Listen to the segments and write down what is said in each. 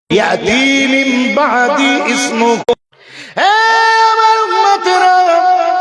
ইয়াতি মিন বাদি ইসমুহু। হে আমার উম্মতেরা,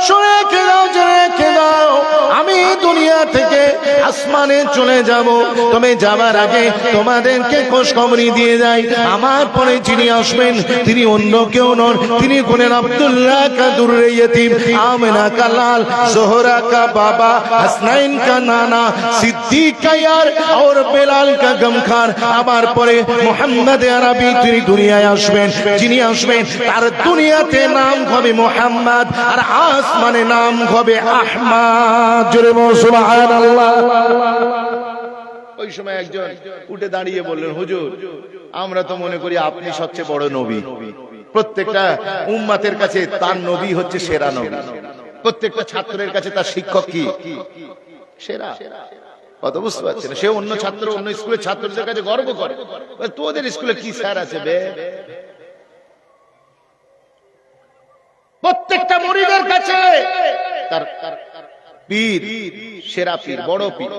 শুনে রেখে দাও, জেনে রেখে দাও, আমি দুনিয়া থেকে আসমানে চলে যাব। তবে যাবার আগে তোমাদেরকে খোঁজখবরি দিয়ে যাই, আমার পরে যিনি আসবেন তিনি অন্য কেউ নন, তিনি হলেন আব্দুল্লাহ কা দুররে ইয়তীম, আমিনা কা লাল, জোহরা কা বাবা, হাসনাইন কা নানা, সিদ্দিক কা ইয়ার और বেলাল কা গমখার। আমার পরে মুহাম্মদ আরবি তিনি দুনিয়ায় আসবেন, যিনি আসবেন তার দুনিয়াতে নাম হবে মুহাম্মদ, আর আসমানে নাম হবে আহমদ। জোরে বল সুবহানাল্লাহ। ওই সময় একজন উঠে দাঁড়িয়ে বললেন, হুজুর আমরা তো মনে করি আপনি সবচেয়ে বড় নবী, প্রত্যেকটা উম্মতের কাছে তার নবী হচ্ছে সেরা নবী, প্রত্যেকটা ছাত্রের কাছে তার শিক্ষক কি সেরা। কত বুঝতে পারছেন? সে অন্য ছাত্র, অন্য স্কুলের ছাত্রদের কাছে গর্ব করে, তোদের স্কুলে কি স্যার আছে বে? প্রত্যেকটা মুরিদের কাছে তার পীর সেরা পীর, বড় পীর।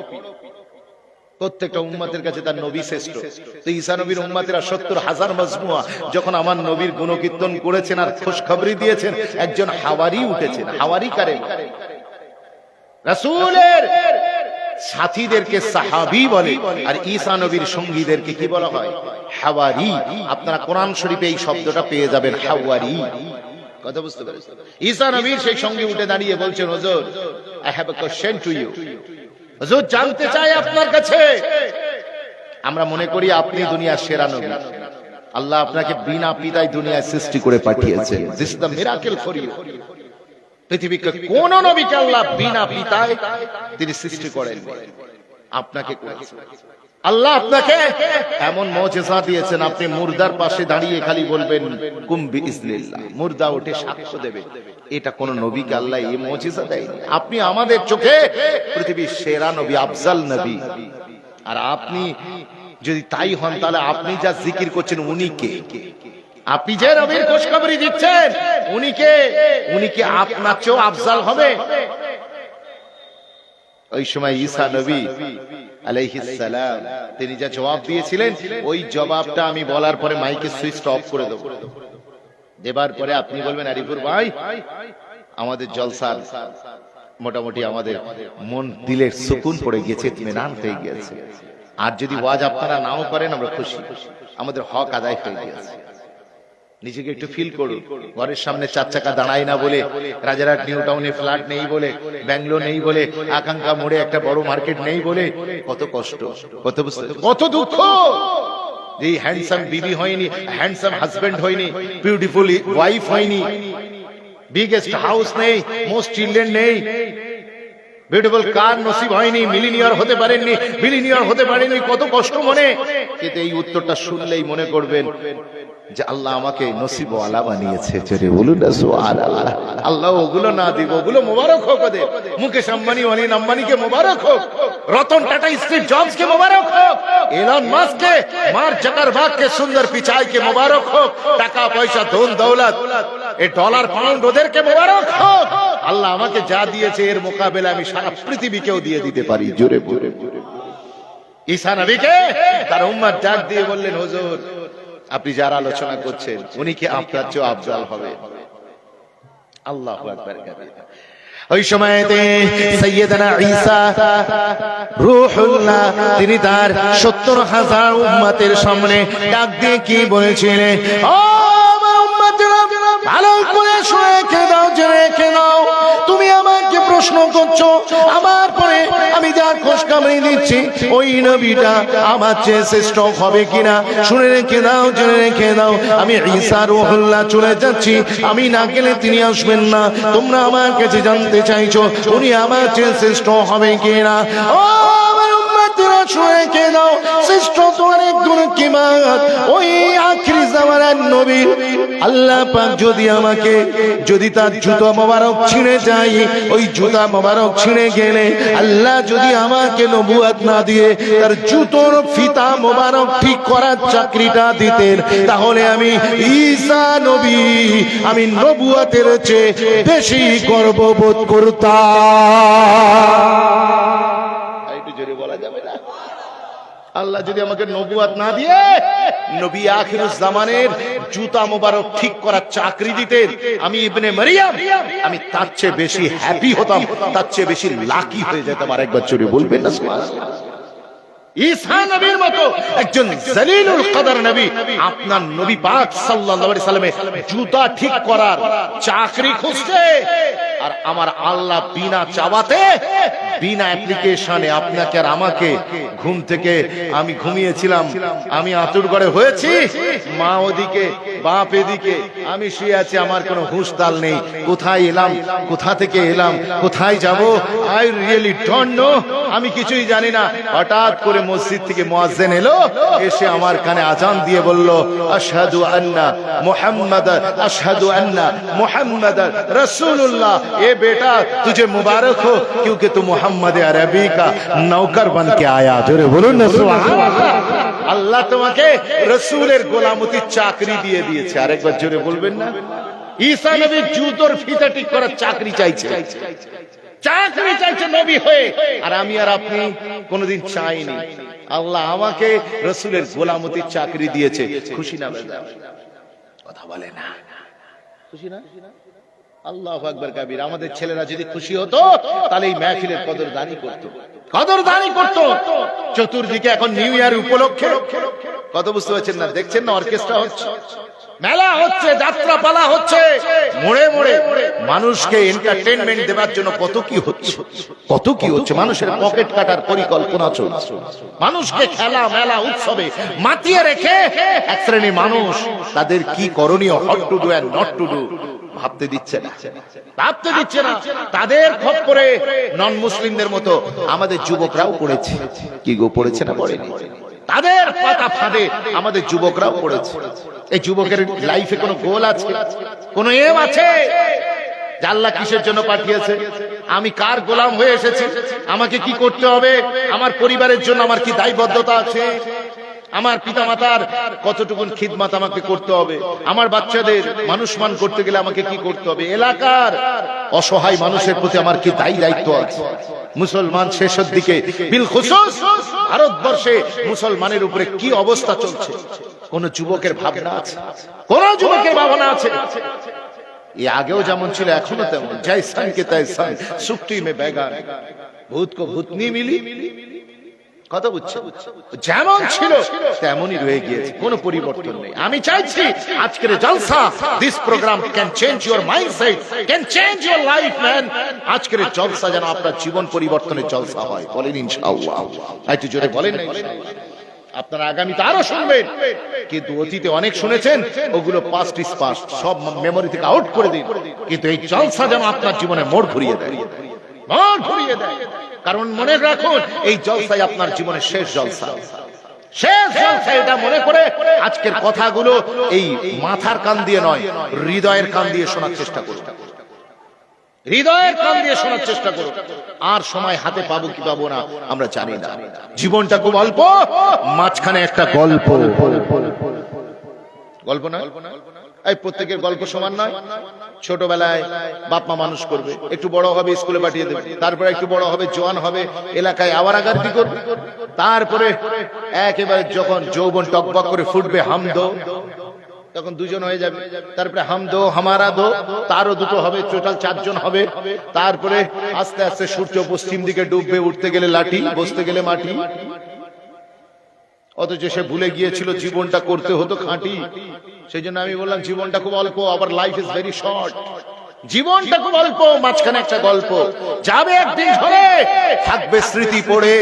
প্রত্যেকটা উম্মতের কাছে তার নবী শ্রেষ্ঠ। তো ঈসা নবীর উম্মতেরা 70,000 মজমুয়া যখন আমার নবীর গুণকীর্তন করেছেন আর খুশখবরি দিয়েছেন, একজন হাওয়ারি উঠেছেন। হাওয়ারি কারে? রাসূলের সাথীদেরকে সাহাবী বলে, আর ঈসা নবীর সঙ্গীদেরকে কি বলা হয়? হাওয়ারি। আপনারা কোরআন শরীফে এই শব্দটা পেয়ে যাবেন, হাওয়ারি। কথা বুঝতে পেরেছেন? ঈসা নবীর সেই সঙ্গী উঠে দাঁড়িয়ে বলছেন, হুজুর I have a question to you. হুজুর জানতে চাই আপনার কাছে, আমরা মনে করি আপনি দুনিয়ার সেরা নবী, আল্লাহ আপনাকে বিনা পিতায় দুনিয়ায় সৃষ্টি করে পাঠিয়েছেন। This is the miracle for you. পৃথিবীতে কোন নবীকে আল্লাহ বিনা পিতায় তিনি সৃষ্টি করেন, আপনাকে করেছেন। আল্লাহ আপনাকে এমন মুজিজা দিয়েছেন, আপনি মুর্দার পাশে দাঁড়িয়ে খালি বলবেন কুম বিইজনিল্লাহ, মুর্দা উঠে সাক্ষ্য দেবে। এটা কোন নবীকে আল্লাহ এই মুজিজা দেয়নি। আপনি আমাদের চোখে পৃথিবীর সেরা নবী, আফজাল নবী। আর আপনি যদি তাই হন, তাহলে আপনি যা জিকির করছেন উনি কে? আপনি যে নবীর খোঁজখবরি দিচ্ছেন উনি কি আপনার চেয়েও আফজাল হবে? ওই সময় ঈসা নবী আলাইহিস সালাম তিনি যা জবাব দিয়েছিলেন, ওই জবাবটা আমি বলার পরে মাইকের সুইচ অফ করে দেব। দেবার পরে আপনি বলবেন, আরিফুর ভাই আমাদের জলসার মোটামুটি আমাদের মন দিলের সুকুন পড়ে গিয়েছে, ইতমিনান হয়ে গিয়েছে। আর যদি ওয়াজ আপনারা নাও করেন আমরা খুশি, আমাদের হক আদায় হয়ে গিয়েছে। নিজেকে একটু ফিল করুন। ঘরের সামনে 4 চাকা দাঁড়ায় না বলে, রাজারহাট নিউ টাউনে ফ্ল্যাট নেই বলে, ব্যাঙ্গালোর নেই বলে, আকাঙ্ক্ষা মোড়ে একটা বড় মার্কেট নেই বলে কত কষ্ট, কত দুঃখ। এই হ্যান্ডসাম বিবি হয়নি, হ্যান্ডসাম হাজবেন্ড হয়নি, বিউটিফুল ওয়াইফ হয়নি, বিগেস্ট হাউস নেই, মোস্ট চিলড্রেন নেই, বিউটিফুল কার নসিব হয়নি, মিলিনিয়ার হতে পারেননি, কত কষ্ট মনে। কিন্তু এই উত্তরটা শুনলেই মনে করবেন যে আল্লাহ আমাকে নসিবওয়ালা বানিয়েছে। জোরে বলুন না সুবহানাল্লাহ। আল্লাহ ওগুলো না দিব, ওগুলো মোবারক হোক ওদের। মুকেশ আম্বানি, অনিল আম্বানিকে মোবারক হোক, রতন টাটা, স্টিভ জবসকে মোবারক হোক, এলন মাস্ককে, মার্ক জাকারবার্গকে, সুন্দর পিচাইকে মোবারক হোক। টাকা পয়সা, ধন দৌলত, এই ডলার পাউন্ড ওদেরকে মোবারক হোক। আল্লাহ আমাকে যা দিয়েছে এর মোকাবেলা আমি সারা পৃথিবীকেও দিয়ে দিতে পারি। জোরে জোরে। ঈসা নবীকে তার উম্মত ডাক দিয়ে বললেন, হুজুর আপনি যারা আলোচনা করছেন উনি কি আপনার চেয়ে আফজাল হবে? আল্লাহু আকবার কাবীরা। ওই সময়তে সাইয়েদনা ঈসা রূহুল্লাহ তিনি তার 70,000 উম্মতের সামনে ডাক দিয়ে কি বলেছিলেন? ও আমার উম্মতেরা, ভালো করে শুনে রেখে দাও, জেনে রেখে দাও। তুমি আমাকে প্রশ্ন করছো, আমার পরে আমি যার খোঁজখবরি দিচ্ছি ওই নবীটা আমার চেয়ে শ্রেষ্ঠ হবে কিনা? শুনে রেখে দাও, জেনে রেখে দাও। আমি ঈসা রূহুল্লাহ চলে যাচ্ছি, আমি না গেলে তিনি আসবেন না। তোমরা আমার কাছে জানতে চাইছো উনি আমার চেয়ে শ্রেষ্ঠ হবে কিনা? ও আমার উম্মতেরা, শুনে রেখে দাও, শ্রেষ্ঠ তো অনেক গুণ কিমাত ওই আখিরি জামানার নবী। আল্লাহ পাক যদি তার জুতা মোবারক ছিঁড়ে যায়, ওই জুতা মোবারক ছিঁড়ে গেলে আল্লাহ যদি আমাকে নবুয়ত না দিয়ে তার জুতোর ফিতা মোবারক ঠিক করার চাকরিটা দিতেন, তাহলে আমি ঈসা নবী, আমি নবুয়তের চেয়ে বেশি গর্ববোধ করতাম। একটু জোরে বলা যাবে না? আল্লাহ যদি আমাকে নবুয়াত না দিয়ে নবী আখিরুজ জামানের জুতা মোবারক ঠিক করার চাকরি দিতেন, আমি ইবনে মারিয়াম, আমি তার চেয়ে বেশি হ্যাপি হতাম, তার চেয়ে বেশি লাকি হয়ে যেতাম। আরেকবার চলে বলবেন না সুবহানাল্লাহ। ঈসা নবীর মতো একজন জলিলুল কদর নবী, আপনার নবী পাক সাল্লাল্লাহু আলাইহি সাল্লামের জুতা ঠিক করার চাকরি খুঁজছে, আর আমার আল্লাহ বিনা চাওয়াতে, বিনা অ্যাপ্লিকেশনে আপনাকে আর আমাকে ঘুম থেকে, আমি ঘুমিয়েছিলাম, আমি আতুর ঘরে হয়েছি, মা ওদিকে, বাপ এদিকে, আমি শুয়ে আছি, আমার কোনো হুঁশ তাল নেই, কোথায় এলাম, কোথা থেকে এলাম, কোথায় যাব, আই রিয়েলি ডোন্ট নো, আমি কিছুই জানি না। হঠাৎ করে মসজিদ থেকে মুয়াজ্জিন এলো, এসে আমার কানে আজান দিয়ে বলল, আশহাদু আন্না মুহাম্মাদান, আশহাদু আন্না মুহাম্মাদান রাসূলুল্লাহ। ए बेटा तुझे मुबारक हो क्योंकि तू मोहम्मद अरबी का नौकर बन के आया। जोरे बोलो ना सुबहानाल्लाह। আল্লাহ তোমাকে রাসূলের গোলামতির চাকরি দিয়ে দিয়েছে। আরেকবার জোরে বলবেন না? ঈসা নবী জুতোর ফিতা ঠিক করার চাকরি চাইছে, চাকরি চাইছে নবী হয়ে, আর আমি আর আপনি কোনোদিন চাইনি। আল্লাহ আমাকে রাসূলের গোলামতির চাকরি দিয়েছে। খুশি না বেজার? কথা বলে না, খুশি না? আল্লাহু আকবার কাবীর। আমাদের ছেলেরা যদি খুশি হতো তাহলে এই মাহফিলের কদরদানি করত, কদরদানি করত। চতুর্দিকে এখন নিউ ইয়ার উপলক্ষে কত, বুঝতে পারছেন না? দেখছেন না অর্কেস্ট্রা হচ্ছে, মেলা হচ্ছে, যাত্রা পালা হচ্ছে, মোড়ে মোড়ে মানুষকে এন্টারটেইনমেন্ট দেওয়ার জন্য কত কি হচ্ছে, কত কি হচ্ছে। মানুষের পকেট কাটার পরিকল্পনা চলছে, মানুষকে খেলা মেলা উৎসবে মাতিয়ে রেখে এক শ্রেণীর মানুষ তাদের কি করণীয়, what to do and not to do ভাবতে দিচ্ছে না, ভাবতে দিচ্ছে না। তাদের খপ্পরে নন মুসলিমদের মতো আমাদের যুবকরাও পড়েছে। কি গো, পড়েছে না পড়েনি? তাদের পাতা ফাঁদে আমাদের যুবকরাও পড়েছে। এই যুবকের লাইফে কোনো গোল আছে, কোনো এম আছে? আল্লাহ কিসের জন্য পাঠিয়েছে? আমি কার গোলাম হয়ে এসেছি? আমাকে কি করতে হবে? আমার পরিবারের জন্য আমার কি দায়বদ্ধতা আছে? আমার পিতামাতার কতটুকুন খিদমত আমাকে করতে হবে? আমার বাচ্চাদের মানুষমান করতে গেলে আমাকে কি করতে হবে? এলাকার অসহায় মানুষের প্রতি আমার কি দায়িত্ব আছে? মুসলমান শেষের দিকে বিল খুসুস ভারতবর্ষে মুসলমানের উপরে কি অবস্থা চলছে? কোন যুবকের ভাবনা আছে? কোন যুবকের ভাবনা আছে? এই আগেও যেমন ছিল এখনো তেমন। জয়সান কে তয়সান, সুক্তি মে বেগান, ভূত কো ভূতনি মিলি। কথা বুঝছো? যেমন ছিল তেমনই রয়ে গিয়েছে, কোনো পরিবর্তন নেই। আমি চাইছি আজকের জলসা, this program can change your mindset, can change your life man. আজকের জলসা যেন আপনার জীবন পরিবর্তনের জলসা হয়। বলেন ইনশাআল্লাহ। একটু জোরে বলেন না ইনশাআল্লাহ। আপনারা আগামীতে আরো শুনবেন, কিন্তু অতীতে অনেক শুনেছেন, ওগুলো পাস্ট ইজ পাস্ট, সব মেমোরি থেকে আউট করে দিন। কিন্তু এই জলসা যেন আপনার জীবনে মোড় ঘুরিয়ে দেয়, মোড় ঘুরিয়ে দেয়। কারণ মনে রাখুন, এই জলসাই আপনার জীবনের শেষ জলসা, শেষ জলসা। এটা মনে করে আজকের কথাগুলো এই মাথার কান দিয়ে নয়, হৃদয়ের কান দিয়ে শোনার চেষ্টা করুন, হৃদয়ের কান দিয়ে শোনার চেষ্টা করুন। আর সময় হাতে পাবো কি পাবো না আমরা জানি না। জীবনটা খুব অল্প, মাঝখানে একটা গল্প, গল্প না? এই প্রত্যেকের গল্প সমান নয়। ছোটবেলায় বাপ মা মানুষ করবে, একটু বড় হবে স্কুলে পাঠিয়ে দেবে, তারপরে একটু বড় হবে, জোয়ান হবে, এলাকায় আওয়ারাগার্দি করবে, তারপরে একেবারে যখন যৌবন টকবক করে ফুটবে, হামদো, তখন দুজন হয়ে যাবে, তারপরে হামদো হামারা দো, তারও দুটো হবে, টোটাল 4 জন হবে। তারপরে আস্তে আস্তে সূর্য পশ্চিম দিকে ডুববে, উঠতে গেলে লাঠি, বসতে গেলে মাটি। অথচ সে ভুলে গিয়েছিল জীবনটা করতে হতো খাঁটি। সেই জন্য আমি বললাম জীবনটা খুব অল্প, আবার লাইফ ইজ ভেরি শর্ট। জীবনটা খুব অল্প, মাঝখানে একটা গল্প যাবে, একদিন ধরে থাকবে স্মৃতি পড়ে,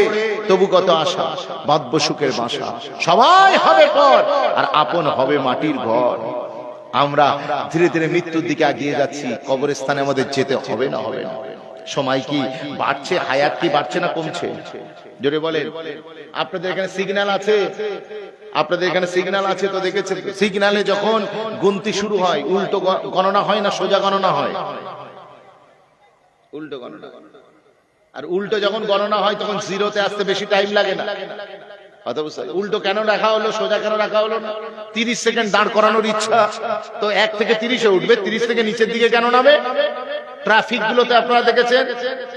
তবু কত আশা, বাঁধব সুখের বাসা, সবাই হবে পর আর আপন হবে মাটির ঘর। আমরা ধীরে ধীরে মৃত্যুর দিকে এগিয়ে যাচ্ছি, কবরস্থানে আমাদের যেতে হবে না? হবে না? সময় কি বাড়ছে, হায়াত কি বাড়ছে না কমছে? জোরে বলেন। আপনাদের এখানে সিগন্যাল আছে, আপনাদের এখানে সিগন্যাল আছে তো দেখেছেন? সিগন্যালে যখন গুনতি শুরু হয়, উল্টো গণনা হয় না সোজা গণনা হয়? উল্টো গণনা। আর উল্টো যখন গণনা হয় তখন জিরোতে আসতে বেশি টাইম লাগে না। উল্টো কেন রাখা হলো, সোজা কেন রাখা হলো না? 30 সেকেন্ড দাঁড় করানোর ইচ্ছা, তো 1 থেকে 30-এ উঠবে, 30 থেকে নিচের দিকে কেন নামে? ট্রাফিক গুলোতে আপনারা দেখেছেন,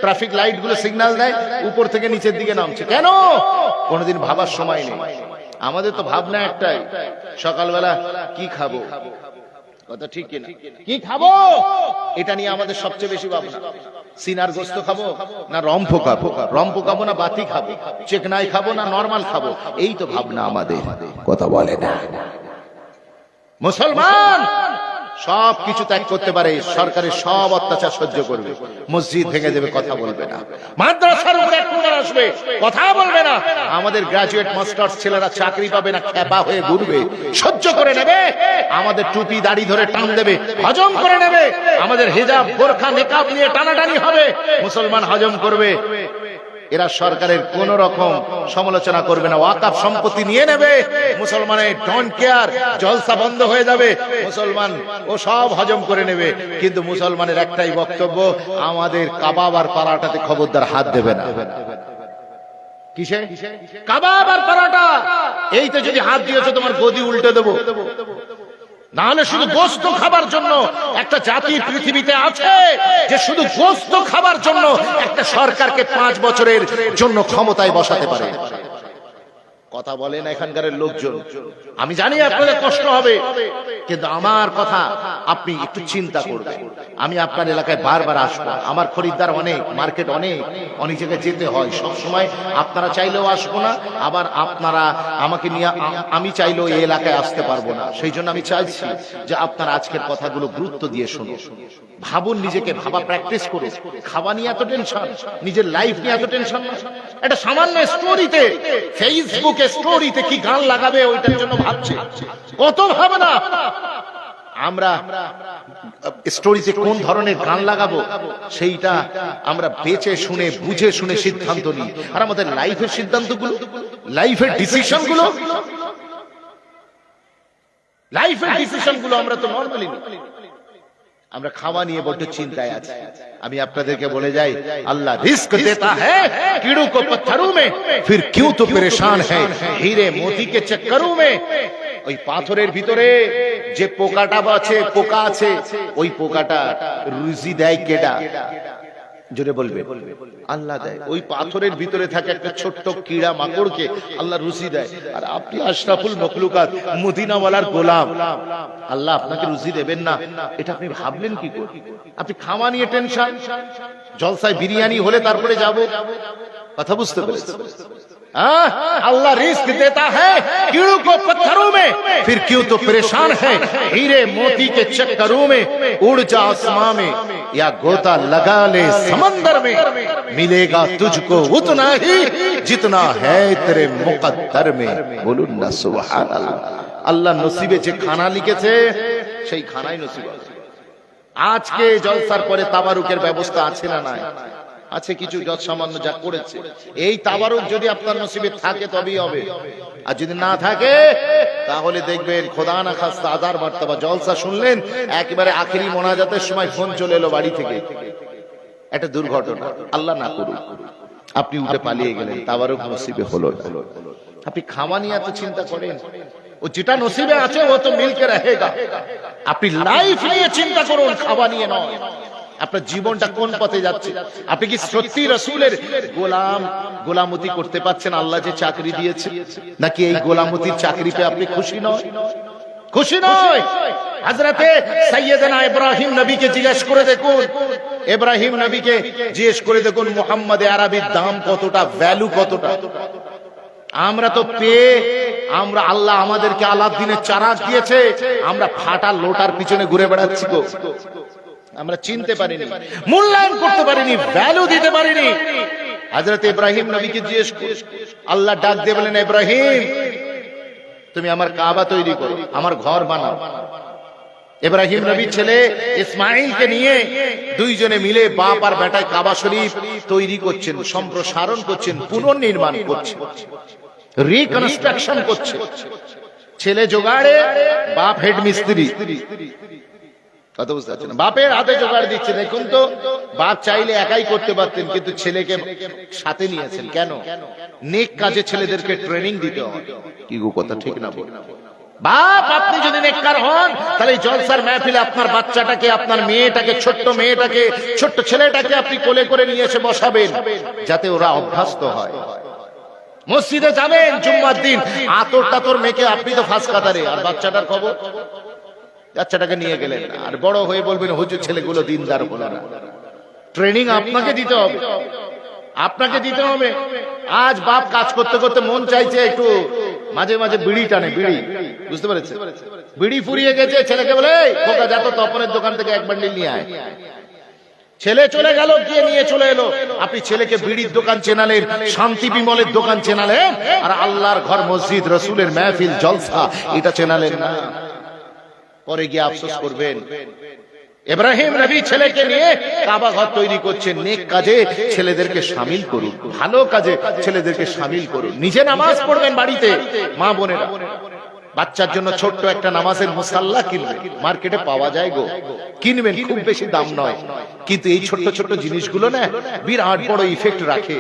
ট্রাফিক লাইট গুলো সিগন্যাল দেয়, উপর থেকে নিচের দিকে নামছে কেন? কোনোদিন ভাবার সময় নেই। আমাদের তো ভাবনা একটাই, সকালবেলা কি খাবো, কথা ঠিক কিনা, কি খাবো, এটা নিয়ে আমাদের সবচেয়ে বেশি ভাবনা। সিনার গোস্ত খাবো না রম্প খাবো, রম্প খাবো না বাতি খাবো, চেকনাই খাবো না নরমাল খাবো, এই তো ভাবনা আমাদের, কথা বলে না। মুসলমান সব কিছু ত্যাগ করতে পারে, সরকারের সব অত্যাচার সহ্য করবে, মসজিদ ভেঙে দেবে, কথা বলবে না, মাদ্রাসার উপরে আক্রমণ আসবে, কথা বলবে না, আমাদের গ্রাজুয়েট মাস্টার্স ছেলেরা চাকরি পাবে না, খেপা হয়ে ঘুরবে, সহ্য করে নেবে, আমাদের টুপি দাড়ি ধরে টান দেবে, হজম করে নেবে, আমাদের হিজাব বোরখা নেকাব নিয়ে টানাটানি হবে, মুসলমান হজম করবে। এরা সরকারের কোন রকম সমালোচনা করবে না, ওয়াকাফ সম্পত্তি নিয়ে নেবে, মুসলমানের ডোন্ট কেয়ার, জলসা বন্ধ হয়ে যাবে, মুসলমান ও সব হজম করে নেবে। কিন্তু মুসলমানের একটাই বক্তব্য, আমাদের কাবাব আর পারাটাতে খবরদার হাত দেবে না। কিসে? কাবাব আর পারাটা, এইতে যদি হাত দিয়েছো তোমার গদি উল্টে দেবো। না হলে শুধু গোস্ত খাবার জন্য একটা জাতি পৃথিবীতে আছে যে শুধু গোস্ত খাবার জন্য একটা সরকারকে 5 বছরের জন্য ক্ষমতায় বসাতে পারে, কথা বলেন এখানকার লোকজন। আমি জানি আপনাদের কষ্ট হবে, কিন্তু আমার কথা আপনি একটু চিন্তা করবেন। আমি আপনার এলাকায় বারবার আসবো, আমার খরিদ্দার অনেক, মার্কেট অনেক জায়গায় যেতে হয়, সব সময় আপনারা চাইলেও আসবো না, আবার আপনারা আমাকে নিয়ে আমি চাইলেও এই এলাকায় আসতে পারবো না। সেই জন্য আমি চাইছি যে আপনারা আজকের কথাগুলো গুরুত্ব দিয়ে শুনুন, ভাবুন, নিজেকে ভাবা প্র্যাকটিস করুন। খাওয়া নিয়ে এত টেনশন, নিজের লাইফ নিয়ে এত টেনশন না, এটা সামান্য স্টোরিতে, ফেসবুকে স্টোরিতে কি গান লাগাবে ওইটার জন্য ভাবছে, কত ভাবনা। আমরা স্টোরিতে কোন ধরনের গান লাগাবো সেইটা আমরা বেঁচে শুনে বুঝে শুনে সিদ্ধান্ত নিই। আর আমাদের লাইফের সিদ্ধান্তগুলো, লাইফের ডিসিশনগুলো আমরা তো নরমালি নিই। আমরা খাওয়া নিয়ে বড় চিন্তায় আছি। আমি আপনাদেরকে বলে যাই, আল্লাহ রিস্ক দেতা হ্যায় कीड़ों को पत्थरों में, फिर क्यों तो परेशान है हीरे मोती के चक्करों में। ওই পাথরের ভিতরে যে পোকাটা আছে, পোকা আছে, ওই পোকাটা রুজি দেয় কেডা? জোরে বলবে, আল্লাহ দেয়। ওই পাথরের ভিতরে থাকে একটা ছোট্ট কীড়া মাকড়কে আল্লাহ রুজি দেয়। আর আপনি আশরাফুল মখলুকাত, মদিনাওয়ালার গোলাম, আল্লাহ আপনাকে রুজি দেবেন না, এটা আপনি ভাবলেন কি করে? আপনি খাওয়া নিয়ে টেনশন, জলসায় বিরিয়ানি হলে তারপরে যাব, কথা বুঝতে পেরেছেন? अल्लाह रिस्क देता है कीड़ों को पत्थरों में, फिर क्यों तो परेशान है हीरे मोती के चक्करों में। उड़ जा आसमां में या गोता लगा ले समंदर में, मिलेगा तुझको उतना ही जितना है तेरे मुकद्दर में। बोलुन ना सुभान अल्लाह। আল্লাহ নসিবে যে খানা লিখেছে সেই খানাই নসিব। আজকে জলসার পরে তাবারুকের ব্যবস্থা আছে না নাই? আছে, কিছু যত সামান্য যা করেছে। এই তাবারুক যদি আপনার নসিবে থাকে তবেই হবে, আর যদি না থাকে তাহলে দেখবেন খোদা না খাস্তা আদার মার্তবা জলসা শুনলেন, একেবারে আখেরি মোনাজাতের সময় ফোন চলে এলো বাড়ি থেকে, একটা দুর্ঘটনা, আল্লাহ না করুক, আপনি উঠে পালিয়ে গেলেন, তাবারুক নসিবে হলো না। আপনি খাওয়া নিয়ে এত চিন্তা করেন, ও যেটা নসিবে আছে ও তো মিলকে রহেগা। আপনি লাইফ নিয়ে চিন্তা করুন, খাওয়া নিয়ে নয়। আপনার জীবনটা কোন পথে যাচ্ছে? আপনি কি সত্যি রাসূলের গোলামতি করতে পারছেন? আল্লাহ যে চাকরি দিয়েছে, নাকি এই গোলামতির চাকরি পেয়ে আপনি খুশি নয়? খুশি নয়। হযরতে সাইয়েদনা ইব্রাহিম নবীকে জিজ্ঞেস করে দেখুন, ইব্রাহিম নবীকে জিজ্ঞেস করে দেখুন মুহাম্মদে আরবির দাম কতটা, ভ্যালু কতটা। আমরা তো পেয়ে, আমরা আল্লাহ আমাদেরকে আলাদিনের চারাক দিয়েছে, আমরা ফাটা লোটার পিছনে ঘুরে বেড়াচ্ছি গো। আমরা চিনতে পারিনি, মূল্যায়ন করতে পারিনি, ভ্যালু দিতে পারিনি। হযরত ইব্রাহিম নবীকে জিজ্ঞেস করে আল্লাহ ডাক দিয়ে বলেন, ইব্রাহিম তুমি আমার কাবা তৈরি করো, আমার ঘর বানাও। ইব্রাহিম নবীর ছেলে ইসমাঈলকে নিয়ে দুইজনে মিলে বাপ আর বেটায় কাবা শরীফ তৈরি করছেন, সম্প্রসারণ করছেন, পুনর্নির্মাণ করছেন, রিকনস্ট্রাকশন করছে। ছেলে জোগাড়ে, বাপ হেড মিস্ত্রি, কথা বুঝতে পারছেন? বাপের হাতে জোগাড় দিচ্ছে। দেখুন তো, বাপ চাইলে একাই করতে পারতেন, কিন্তু ছেলেকে সাথে নিয়েছেন কেন? নেক কাজে ছেলেদেরকে ট্রেনিং দিতে হয়। কি গো, কথা ঠিক না? বাপ আপনি যদি নেককার হন তাহলে এই জলসার মাহফিলে আপনার বাচ্চাটাকে, আপনার মেয়েটাকে, ছোট্ট মেয়েটাকে, ছোট্ট ছেলেটাকে আপনি কোলে করে নিয়ে এসে বসাবেন, যাতে ওরা অভ্যস্ত হয়। মসজিদে যাবেন জুম্মার দিন, আতর টাতর মেখে, আপনি তো ফাঁস কাতারে, আর বাচ্চাটার খবর? বাচ্চাটাকে নিয়ে গেলেন আর বড় হয়ে বলবেন হুজুর ছেলেগুলো দিনদার হলো না। ট্রেনিং আপনাকে দিতে হবে, আপনাকে দিতে হবে। আজ বাপ কাজ করতে করতে মন চাইছে একটু মাঝে মাঝে বিড়ি টানে, বিড়ি, বুঝতে পেরেছে, বিড়ি ফুরিয়ে গেছে, ছেলেকে বলে খোকা যা তো তপনের দোকান থেকে এক বান্ডিল নিয়ে আয়। ছেলে চলে গেল, গিয়ে নিয়ে চলে এলো। আপনি ছেলেকে বিড়ির দোকান চেনালেন, শান্তি বিমলের দোকান চেনালেন, আর আল্লাহর ঘর, মসজিদ, রসুলের মাহফিল, জলসা এটা চেনালেন না। পরে গিয়ে আফসোস করবেন। ইব্রাহিম নবী ছেলেকে নিয়ে কাবা ঘর তৈরি করছেন। নেক কাজে ছেলেদেরকে শামিল করুন, ভালো কাজে ছেলেদেরকে শামিল করুন। নিজে নামাজ পড়বেন বাড়িতে, মা বোনেরা। বাচ্চার জন্য ছোট্ট একটা নামাজের মুসাল্লা কিনবেন, মার্কেটে পাওয়া যায় গো, কিনবেন, খুব বেশি দাম নয়, কিন্তু এই ছোট্ট ছোট্ট জিনিসগুলো না বিরাট বড় ইফেক্ট রাখে।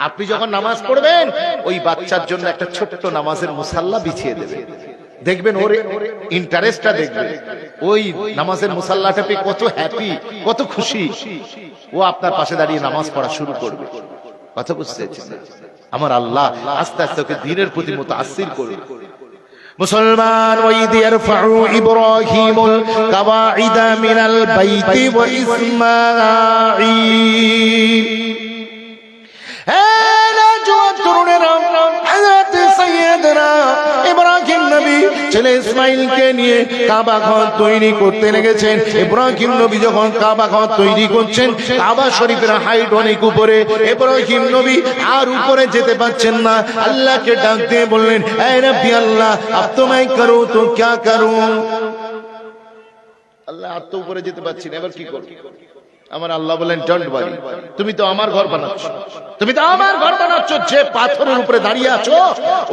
আপনি যখন নামাজ পড়বেন ওই বাচ্চার জন্য একটা ছোট্ট নামাজের মুসাল্লা বিছিয়ে দেবেন, দেখবেন ওর ইন্টারেস্টটা দেখবেন, ওই নামাজের মুসাল্লাটা পেয়ে কত হ্যাপি, কত খুশি, ও আপনার পাশে দাঁড়িয়ে নামাজ পড়া শুরু করবে। কথা বুঝতে পারছেন? আমার আল্লাহ আস্তে আস্তে ওকে দ্বীনের প্রতি মুতাআসসির করুন। মুসলমান, ওয়াইদ ইয়ারফাউ ইব্রাহিমুল কাওয়াইদা মিনাল বাইতি ওয়া ইসমাঈল। হে নওজোয়ান তরুণেরা, হযরত সাইয়্যিদনা ইব্রাহিম নবী ছেলে ইসমাইলকে নিয়ে কাবা ঘর তৈরি করতে লেগেছেন। ইব্রাহিম নবী যখন কাবা ঘর তৈরি করছেন, কাবা শরীফের হাইট অনেক উপরে, ইব্রাহিম নবী আর উপরে যেতে পারছেন না। আল্লাহকে ডাক দিয়ে বললেন, এ রব্বি আল্লাহ, আব তো मैं करूं तो क्या करूं? আল্লাহ, আর তো উপরে যেতে পারছি না, এবার কি করব? আমার আল্লাহ বলেন, ডন্ট ওয়ারি, তুমি তো আমার ঘর বানাচ্ছ, তুমি তো আমার ঘর বানাচ্ছ, যে পাথরের উপরে দাঁড়িয়ে আছো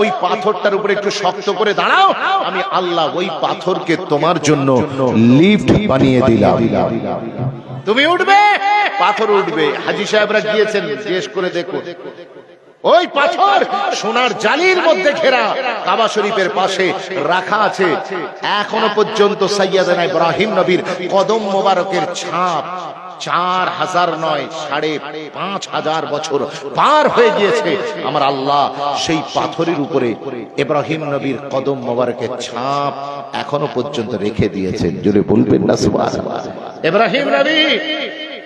ওই পাথরটার উপরে একটু শক্ত করে দাঁড়াও, আমি আল্লাহ ওই পাথরকে তোমার জন্য লিফট বানিয়ে দিলাম। তুমি উঠবে, পাথর উঠবে। হাজী সাহেবরা গিয়েছেন, জিজ্ঞেস করে দেখো, ওই পাথর সোনার জালির মধ্যে ঘেরা, কাবা শরীফের পাশে রাখা আছে। এখনো পর্যন্ত সাইয়্যিদনা ইব্রাহিম নবীর কদম মোবারকের ছাপ 4000 নয়, 5500 বছর পার হয়ে গিয়েছে। আমার আল্লাহ সেই পাথরের উপরে ইব্রাহিম নবীর কদম মোবারকের ছাপ এখনো পর্যন্ত রেখে দিয়েছেন। জোরে বলবেন না সুবহানাল্লাহ। ইব্রাহিম নবী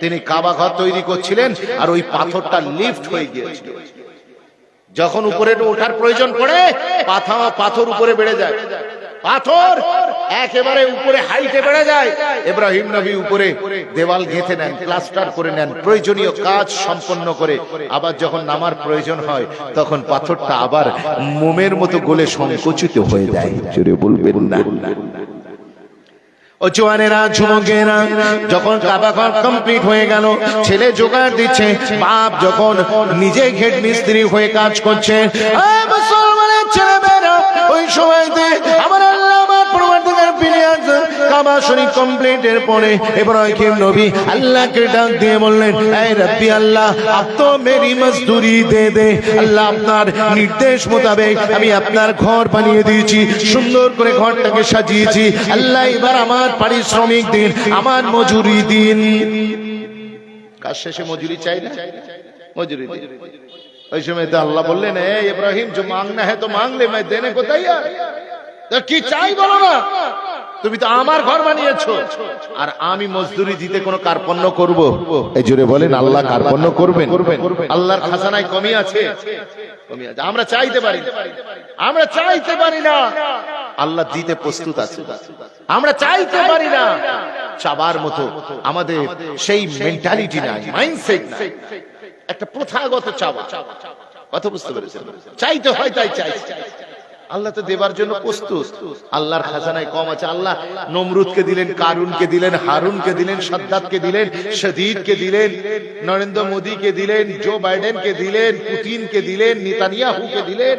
তিনি কাবা ঘর তৈরি করছিলেন, আর ওই পাথরটা লিফট হয়ে গিয়েছিল। যখন উপরে ওঠার প্রয়োজন পড়ে, পাথর উপরে বেড়ে যায়, পাথর একেবারে উপরে হাইটে বেড়ে যায়। ইব্রাহিম নবী উপরে দেওয়াল গেঁথে নেন, প্লাস্টার করে নেন, প্রয়োজনীয় কাজ সম্পন্ন করে আবার যখন নামার প্রয়োজন হয়, তখন পাথরটা আবার মোমের মতো গলে সংকুচিত হয়ে যায়। জোরে বলবেন না। ও জওয়ানেরা, যুবকেরা, যখন কাবা ঘর কমপ্লিট হয়ে গেল, ছেলে জোগাড় দিচ্ছে, বাপ যখন নিজে ঘেট মিস্ত্রি হয়ে কাজ করছে, মুসলমানের ছেলেমেয়েরা ওই সময়তে আমার আল্লাহ, আমার পরবর্তীকার পিরিয়ড কাবা শরীফ কমপ্লিটের পরে ইব্রাহিম নবী আল্লাহকে ডাক দিয়ে বললেন, এ রব্বি আল্লাহ, আপ তো মেরি মজদুরি দে দে। আল্লাহ, আপনার নির্দেশ মোতাবেক আমি আপনার ঘর বানিয়ে দিয়েছি, সুন্দর করে ঘরটাকে সাজিয়েছি। আল্লাহ, এবার আমার পারিশ্রমিক দিন, আমার মজুরি দিন। কাজ শেষে মজুরি চাই না, মজুরি দিন। ওই সময় তো আল্লাহ বললেন, এ ইব্রাহিম, जो मांगना है तो मांग ले, मैं देने को तैयार। কি চাই বলো না, তুমি তো আমার ঘর বানিয়েছো, আর আমি মজদুরি দিতে কোনো কার্পণ্য করব? এই জোরে বলেন, আল্লাহ কার্পণ্য করবেন? আল্লাহর খাজানায় কমি আছে, কমি আছে। আমরা চাইতে পারি, আমরা চাইতে পারি না, আল্লাহ দিতে প্রস্তুত আছে। আমরা চাইতে পারি না, চাবার মতো আমাদের সেই মেন্টালিটি নাই, মাইন্ডসেট নাই, একটা প্রথাগত চাওয়া। কথা বুঝতে পেরেছেন? চাইতে হয় তাই চাই। আল্লাহ তো দেবার জন্য প্রস্তুত। আল্লাহর খাজানায় কম আছে। আল্লাহ নমরুদকে দিলেন, কারুনকে দিলেন, হারুনকে দিলেন, সাদ্দাতকে দিলেন, শদীদকে দিলেন, নরেন্দ্র মোদীকে দিলেন, জো বাইডেনকে দিলেন, পুতিনকে দিলেন, নেতানিয়াহুকে দিলেন,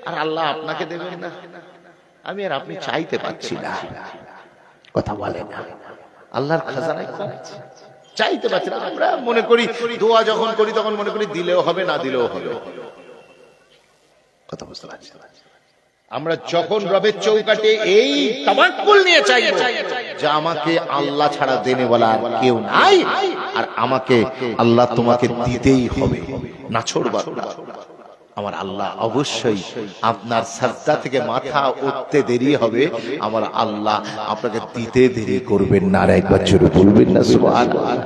আর আল্লাহ আপনাকে দেবেন না? আমি আর আপনি চাইতে পাচ্ছি না, কথা বলে না। আল্লাহর খাজানায় কম আছে, চাইতে পাচ্ছি না। আমরা মনে করি দোয়া যখন করি তখন মনে করি দিলেও হবে, না দিলেও হবে। কথা বুঝতে পারছি? আমরা যখন রবের চৌকাটে এই তাওয়াক্কুল নিয়ে চাইবো যে আমাকে আল্লাহ ছাড়া দেনে বলা আর কেউ নাই, আর আমাকে আল্লাহ তোমাকে দিতেই হবে, না ছড়বার না, আমার আল্লাহ অবশ্যই আপনার সাজদা থেকে মাথা উঠতে দেরি হবে, আমার আল্লাহ আপনাকে দিতে দেরি করবেন না। আর একবার জোরে বলবেন না সুবহানাল্লাহ।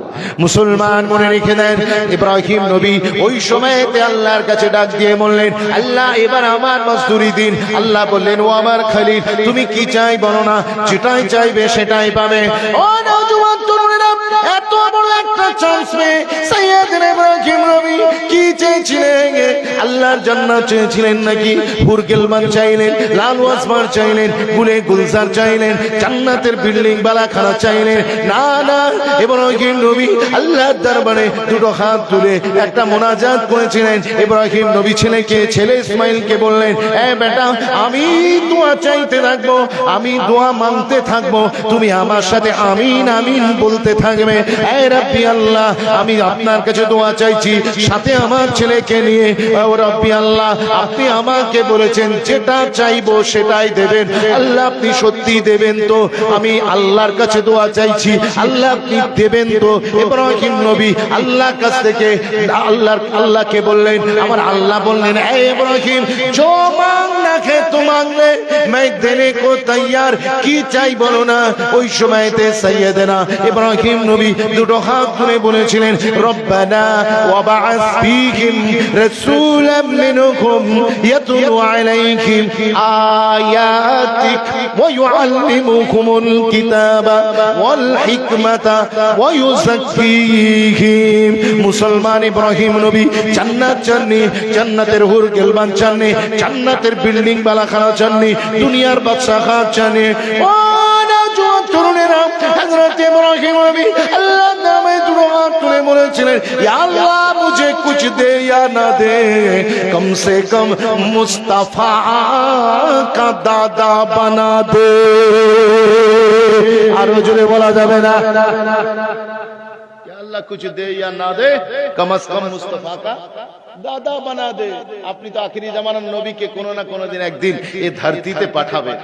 মুসলমান মনে রেখে দেন, ইব্রাহিম নবী ওই সময়তে আল্লাহর কাছে ডাক দিয়ে বললেন, আল্লাহ এবার আমার মজদুরি দিন। আল্লাহ বললেন, ও আমার খলিল, তুমি কি চাই বলো না, যেটাই চাইবে সেটাই পাবে। ও নওজোয়ান তরুণেরা, এত বড় একটা চান্স পেয়ে সাইয়েদনা ইব্রাহিম নবী কি চেয়েছিলেন? আল্লাহর জান্নাত চেয়েছিলেন নাকি হুর গিলমান চাইলেন, লাল ওয়াসমার চাইলেন, গুলে গুলজার চাইলেন, জান্নাতের বিল্ডিং বালাখানা চাইলেন? না না, ইব্রাহিম নবী আল্লাহর দরবারে দুটো হাত তুলে একটা মোনাজাত করেছিলেন। ইব্রাহিম নবী ছেলে ইসমাইলকে বললেন, এ বেটা, আমি দোয়া চাইতে থাকবো, আমি দোয়া মানতে থাকবো, তুমি আমার সাথে আমিন আমিন বলতে থাকবে। এ রাব্বি আল্লাহ, আমি আপনার কাছে দোয়া চাইছি, সাথে আমার ছেলেকে নিয়ে। ও রাব্বি আল্লাহ, আপনি আমাকে বলেছেন যেটা চাইবো সেটাই দেবেন। আল্লাহ আপনি সত্যি দেবেন তো? আমি আল্লাহর কাছে দোয়া চাইছি, আল্লাহ আপনি দেবেন তো? ইব্রাহিম নবী আল্লাহর কাছ থেকে আল্লাহকে বললেন, আমার আল্লাহ বললেন, এ ইব্রাহিম, जो मांगना है तो मांग ले, मैं देने को तैयार, কি চাই বলো না। ওই সময়তে সাইয়েদনা ইব্রাহিম নবী দুটো হাত তুলে বলেছিলেন, রব্বানা ওয়াবা'আস ফীহিম রাসূলাম মিনহুম ইয়াতলু আলাইহিম আয়াতিক ওয়া ইউআল্লিমুহুমুল কিতাবা ওয়াল হিকমাতা ওয়া ইউযাক্কিহিম। মুসলমান ইব্রাহিম নবী জান্নাত চাননি, জান্নাতের হুর গিলমান চাননি, জান্নাতের বিল্ডিং বালাখানা চাননি, দুনিয়ার বাদশা খান চাননি। ও নওজোয়ান তরুণেরা, হযরত ইব্রাহিম নবী আল্লাহর নামে দুটো হাত তুলে বলেছিলেন, ইয়া আল্লাহ মুঝে কুছ দে ইয়া না দে, কম সে কম মুস্তাফা কা দাদা বানা দে। আরো জোরে বলা যাবে না? আল্লাহ কুছ দে ইয়া না দে, কম সে কম মুস্তাফা কা দাদা বানা দে। আপনি তো আখিরি জামানার নবীকে কোনো না কোনো দিন একদিন এই ধরতিতে পাঠাবেন।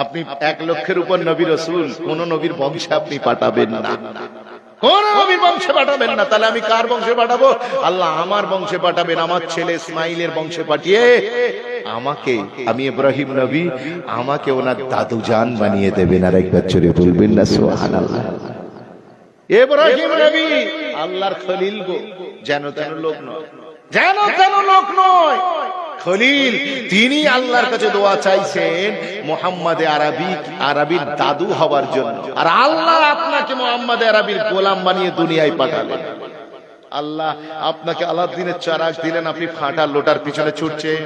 আপনি 1 লক্ষের উপর নবী রাসূল, কোন নবীর বংশে আপনি পাঠাবেন না, কোন নবীর বংশে পাঠাবেন না। তাহলে আমি কার বংশে পাঠাবো? আল্লাহ আমার বংশে পাঠাবেন, আমার ছেলে ইসমাইলের বংশে পাঠিয়ে আমাকে, আমি ইব্রাহিম নবী, আমাকে ওনার দাদু জান বানিয়ে দেবেন। আর একবার জোরে বলবেন না সুবহানাল্লাহ। ইব্রাহিম নবী আল্লাহর খলিল গো, যেন তেন লোক নয়, যেন তেন লোক নয়, খলিল। তিনি আল্লাহর কাছে দোয়া চাইছেন মুহাম্মদে আরবির দাদু হওয়ার জন্য, আর আল্লাহ আপনাকে মুহাম্মদে আরবির গোলাম বানিয়ে দুনিয়ায় পাঠালেন। আল্লাহ আপনাকে আলাউদ্দিনের চারাক দিলেন, আপনি ফাটা লোটার পিছনে ছুটছেন।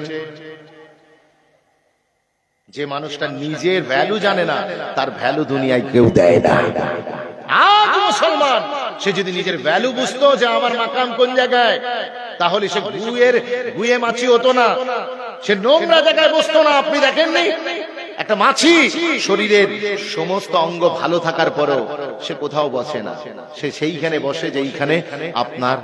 যে মানুষটা নিজের ভ্যালু জানে না, তার ভ্যালু দুনিয়ায় কেউ দেয় না। আজ মুসলমান সে যদি নিজের ভ্যালু বুঝতো যে আমার মাকাম কোন জায়গায়, তাহলে সে গুয়ে মাছি হতো না, সে নোংরা জায়গায় বসতো না। আপনি দেখেননি একটা মাছি শরীরের সমস্ত অঙ্গ ভালো থাকার পরেও সে কোথাও বসে না, সে সেইখানে বসে যেইখানে আপনার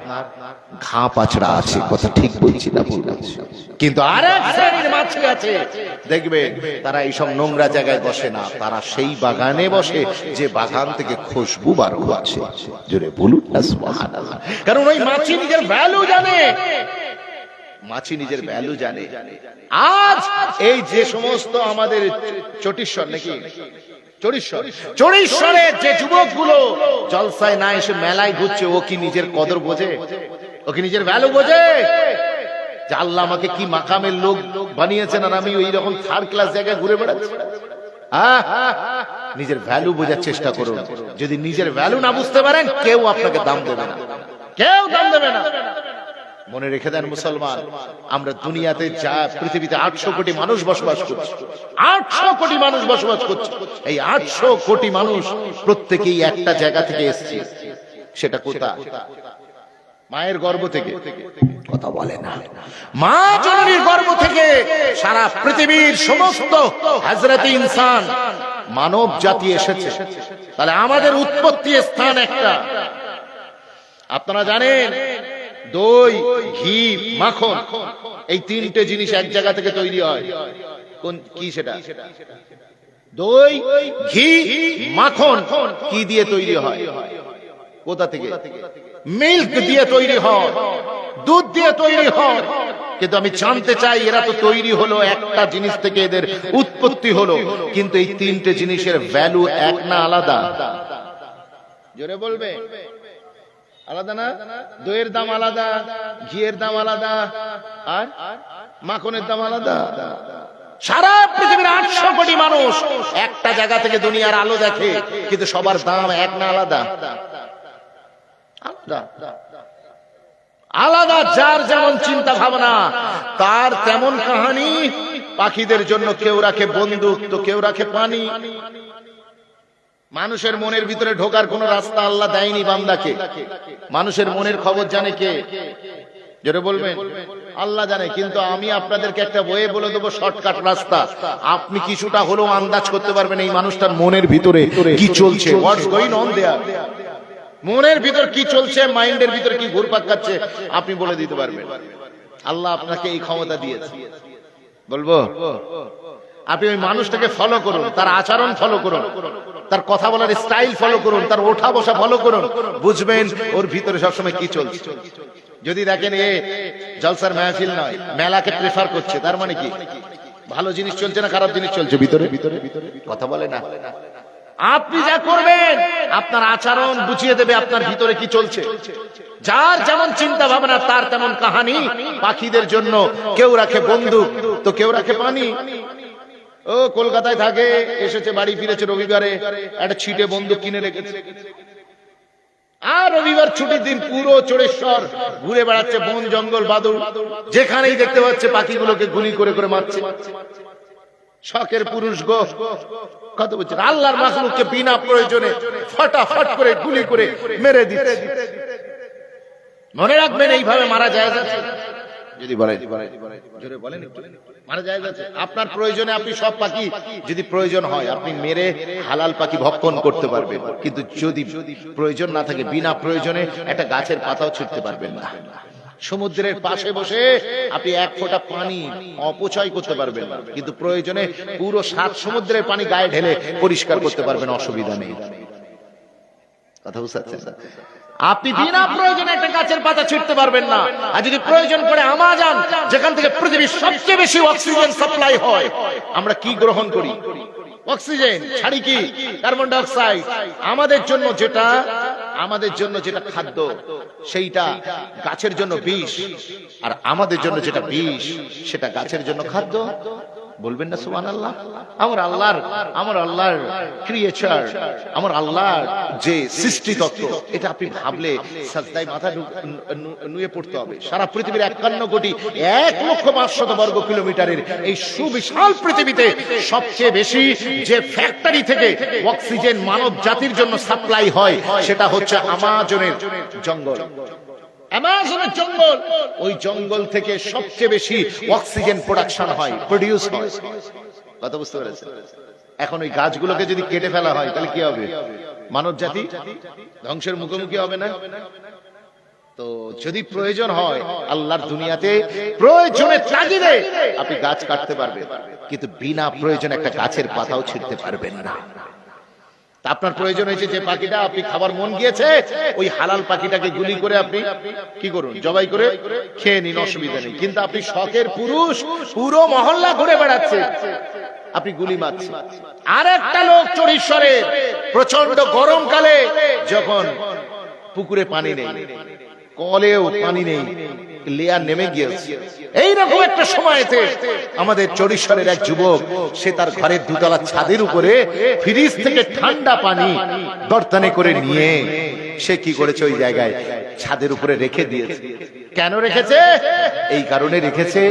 ঘা পাছড়া আছে। কথা ঠিক বলছি না ভুল বলছি? কিন্তু আরেক শ্রেণীর মাছি আছে, দেখবে তারা এইসব নোংরা জায়গায় বসে না, তারা সেই বাগানে বসে যে বাগান থেকে খুশবু বার হচ্ছে। জোরে বলুন না সুবহানাল্লাহ। কারণ ওই মাছি নিজের ভ্যালু জানে, মাছি নিজের ভ্যালু জানে। আজ এই যে সমস্ত আমাদের চটিশ্বর নাকি চটিশ্বরের যে যুবকগুলো জলসায় না এসে মেলায় ঘুরছে, ও কি নিজের কদর বোঝে? ও কি নিজের ভ্যালু বোঝে? যে আল্লাহ আমাকে কি মাকামের লোক বানিয়েছেন, আর আমি ওই রকম 3rd ক্লাস জায়গায় ঘুরে বেড়াচ্ছি? নিজের ভ্যালু বোঝার চেষ্টা করুন। যদি নিজের ভ্যালু না বুঝতে পারেন, কেউ আপনাকে দাম দেবে না, কেউ দাম দেবে না। মনে রেখে দেন মুসলমান, আমরা দুনিয়াতে যা পৃথিবীতে 800 কোটি মানুষ বসবাস করছে, 800 কোটি মানুষ বসবাস করছে। এই 800 কোটি মানুষ প্রত্যেকেই একটা জায়গা থেকে এসেছে। সেটা কোথা? মায়ের গর্ভ থেকে। কথা বলে না? মা জননীর গর্ভ থেকে সারা পৃথিবীর সমস্ত হযরত ইনসান মানব জাতি এসেছে। তাহলে আমাদের উৎপত্তি স্থান একটা। আপনারা জানেন দই, ঘি, মাখন, এই 3টে জিনিস এক জায়গা থেকে তৈরি হয়। কোন কি সেটা? দই, ঘি, মাখন কি দিয়ে তৈরি হয়? কোথা থেকে? মিল্ক দিয়ে তৈরি হয়, দুধ দিয়ে তৈরি হয়। কিন্তু আমি জানতে চাই এরা তো তৈরি হলো একটা জিনিস থেকে, এদের উৎপত্তি হলো, কিন্তু এই তিনটে জিনিসের ভ্যালু এক না আলাদা? জোরে বলবে, আলাদা না? দইয়ের দাম আলাদা, ঘিয়ের দাম আলাদা, আর মাখনের দাম আলাদা। সারা পৃথিবীর 800 কোটি মানুষ একটা জায়গা থেকে দুনিয়ার আলো দেখে, কিন্তু সবার দাম এক না আলাদা? আলাদা। যার যেমন চিন্তা ভাবনা তার তেমন কাহানি। পাখিদের জন্য কেউ রাখে বন্দুক, তো কেউ রাখে পানি। মানুষের মনের ভিতরে ঢোকার কোন রাস্তা আল্লাহ দেয়নি বান্দাকে। মানুষের মনের খবর জানে কে? জোরে বলবেন, আল্লাহ জানে। কিন্তু আমি আপনাদেরকে একটা বইয়ে বলে দেবো শর্টকাট রাস্তা, আপনি কিছুটা হলেও আন্দাজ করতে পারবেন এই মানুষটার মনের ভিতরে কি চলছে, হোয়াটস গোয়িং অন দেয়ার। মনের ভিতর কি চলছে, মাইন্ডের ভিতর কি ঘুরপাক খাচ্ছে, আপনি বলে দিতে পারবেন। আল্লাহ আপনাকে এই ক্ষমতা দিয়েছে। বলবো, আপনি ওই মানুষটাকে ফলো করুন, তার আচরণ ফলো করুন, তার কথা বলার স্টাইল ফলো করুন, তার ওঠা বসা ফলো করুন, বুঝবেন ওর ভিতরে সবসময় কি চলছে। যদি দেখেন এ জলসার মাহফিল নয়, মেলাকে প্রেফার করছে, তার মানে কি ভালো জিনিস চলছে না খারাপ জিনিস চলছে ভিতরে? কথা বলে না। আপনি যা করবেন আপনার আচরণ বুঝিয়ে দেবে আপনার ভিতরে কি চলছে। যার যেমন চিন্তা ভাবনা তার তেমন কাহানি। পাখিদের জন্য কেউ রাখে বন্দুক, তো কেউ রাখে পানি। ও কলকাতায় থাকে, এসেছে, বাড়ি ফিরেছে রবিবারে, একটা ছিটে বন্দুক কিনে রেখেছে, আর রবিবার ছুটির দিন পুরো চড়েশ্বর ঘুরে বেড়াচ্ছে, বন জঙ্গল বাদুড় যেখানেই দেখতে পাচ্ছে পাখিগুলোকে গুলি করে করে মারছে। শখের পুরুষ গো, কত বলছে আল্লাহর মাখলুককে বিনা প্রয়োজনে ফটাফট করে গুলি করে মেরে দিচ্ছে। মনে রাখবেন এইভাবে মারা যায় যাচ্ছে। যদি বলে জোরে বলেন, মারা যায় যাচ্ছে। আপনার প্রয়োজনে আপনি সব পাখি যদি প্রয়োজন হয় আপনি মেরে হালাল পাখি ভক্ষণ করতে পারবেন, কিন্তু যদি প্রয়োজন না থাকে বিনা প্রয়োজনে একটা গাছের পাতাও ছিঁড়তে পারবেন না। সমুদ্রের পাশে বসে আপনি এক ফোঁটা পানি অপচয় করতে পারবেন না, কিন্তু প্রয়োজনে পুরো 7 সমুদ্রের পানি গায়ে ঢেলে পরিষ্কার করতে পারবেন, অসুবিধা নেই। কথা বুঝতে পারছেন? আপনি বিনা প্রয়োজনে একটা গাছের পাতা ছিঁড়তে পারবেন না। আর যদি প্রয়োজন পড়ে আমাজন, যেখান থেকে পৃথিবীর সবচেয়ে বেশি অক্সিজেন সাপ্লাই হয়, আমরা কি গ্রহণ করি? অক্সিজেন ছাড়ি কি কার্বন ডাই অক্সাইড। আমাদের জন্য যেটা খাদ্য সেইটা গাছের জন্য বিষ, আর আমাদের জন্য যেটা বিষ সেটা গাছের জন্য খাদ্য। বলবেন না সুবহানাল্লাহ? আমার আল্লাহর ক্রিয়েচার, আমার আল্লাহর যে সৃষ্টি তত্ত্ব, এটা আপনি ভাবলে সাজদায় মাথা নুয়ে পড়তে হবে। সারা পৃথিবীর 51 কোটি 1,500,000 বর্গ কিলোমিটারের এই সুবিশাল পৃথিবীতে সবচেয়ে বেশি যে ফ্যাক্টরি থেকে অক্সিজেন মানব জাতির জন্য সাপ্লাই হয় সেটা হচ্ছে আমাজনের জঙ্গল। আমাজনের জঙ্গল, ওই জঙ্গল থেকে সবচেয়ে বেশি অক্সিজেন প্রোডাকশন হয়, প্রডিউস হয়। কথা বুঝতে পেরেছেন? এখন ওই গাছগুলোকে যদি কেটে ফেলা হয় তাহলে কি হবে? মানব জাতি ধ্বংসের মুখোমুখি হবে না? তো যদি প্রয়োজন হয় আল্লাহর দুনিয়াতে প্রয়োজনের তাগিদে আপনি গাছ কাটতে পারবেন, কিন্তু বিনা প্রয়োজনে একটা গাছের পাতাও ছিঁড়তে পারবেন না। আপনার প্রয়োজন হয়েছে যে পাখিটা আপনি খাবার মন গিয়েছে, ওই হালাল পাখিটাকে গুলি করে আপনি কি করুন? জবাই করে খেয়ে নিন, অসুবিধা নেই। কিন্তু আপনি শখের পুরুষ, পুরো মহল্লা ঘুরে বেড়াচ্ছে, আপনি গুলি মারছেন। আর একটা লোক চড়িশ্বরে প্রচন্ড গরমকালে যখন পুকুরে পানি নেই, কলেও পানি নেই, লেয়ার নেমে গিয়েছে, এইরকম একটা সময়তে আমাদের চড়িশ্বরের এক যুবক, সে তার ঘরের 2 তলার ছাদের উপরে ফ্রিজ থেকে ঠান্ডা পানি বর্তনে করে নিয়ে সে কি করেছে, ওই জায়গায় ছাদের উপরে রেখে দিয়েছে। কেন রেখেছে? এই কারণে রেখেছে,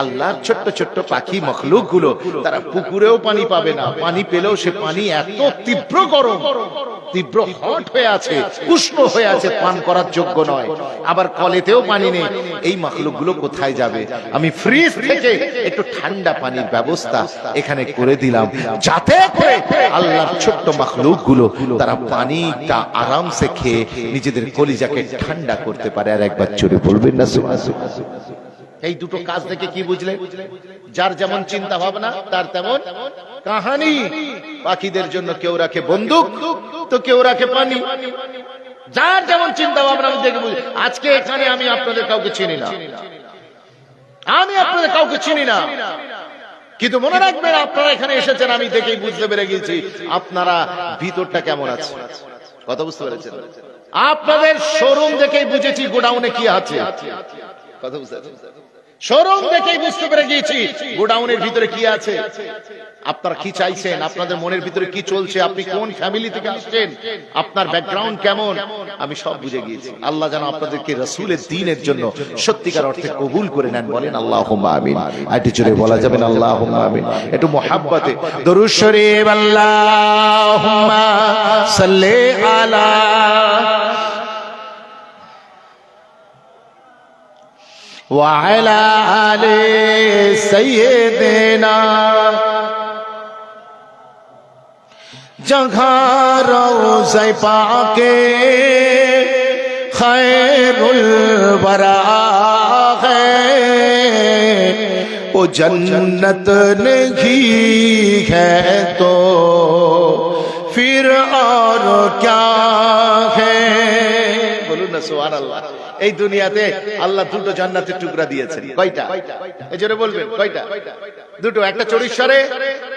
আল্লাহর ছোট্ট ছোট্ট পাখি মখলুক গুলো তারা পুকুরেও পানি পাবে না, পানি পেলেও সে পানি এত তীব্র গরম, তীব্র হট হয়ে আছে, উষ্ণ হয়ে আছে, পান করার যোগ্য নয়। আবার কলেতেও পানি নেই, এই মখলুক গুলো কোথায় যাবে? আমি ফ্রিজ থেকে একটু ঠান্ডা পানির ব্যবস্থা এখানে করে দিলাম, যাতে করে আল্লাহর ছোট্ট মখলুক গুলো তারা পানিটা আরামসে খেয়ে নিজেদের কলিজাকে ঠান্ডা করতে পারে। আর একবার জোরে বলবেন না সুবহানাল্লাহ? এই দুটো কাজ থেকে কি বুঝলে? যার যেমন চিন্তা ভাবনা তার তেমন কাহানি। পাখিদের জন্য কেউ রাখে বন্দুক তো কেউ রাখে পানি। যার যেমন চিন্তা ভাবনা আমি দেখে বুঝি। আজকে এখানে আমি আপনাদের কাউকে চিনি না, আমি আপনাদের কাউকে চিনি না, কিন্তু মনে রাখবেন আপনারা এখানে এসেছেন আমি দেখেই বুঝতে পেরে গেছি আপনারা ভিতরটা কেমন আছে। কথা বুঝতে পেরেছেন? আপনাদের শোরুম দেখেই বুঝেছি গোডাউনে কি আছে। কথা বুঝতে পেরেছেন? শোরুম দেখেই বুঝতে পেরে গিয়েছি গোডাউনের ভিতরে কি আছে। আপনারা কি চাইছেন, আপনাদের মনের ভিতরে কি চলছে, আপনি কোন ফ্যামিলি থেকে আসছেন, আপনার ব্যাকগ্রাউন্ড কেমন, আমি সব বুঝে গিয়েছি। আল্লাহ যেন আপনাদেরকে রাসূলের দ্বীনের জন্য সত্যিকার অর্থে কবুল করে নেন। বলেন আল্লাহুম্মা আমিন। আরেকটু জোরে বলা যাবে না আল্লাহুম্মা আমিন? একটু মুহাব্বতে দরুদ শরীফ। আল্লাহুম্মা সাল্লি আলা وعلى آل سيدنا जगह रोज़े पाके खैरुल वरा है, वो जन्नत नहीं है तो फिर और क्या है। বলুন না সুবহানাল্লাহ। এই দুনিয়াতে আল্লাহ দুটো জান্নাতের টুকরা দিয়েছেন। কয়টা? এই জোরে বলবেন কয়টা? দুটো, একটা চরিশ্বরে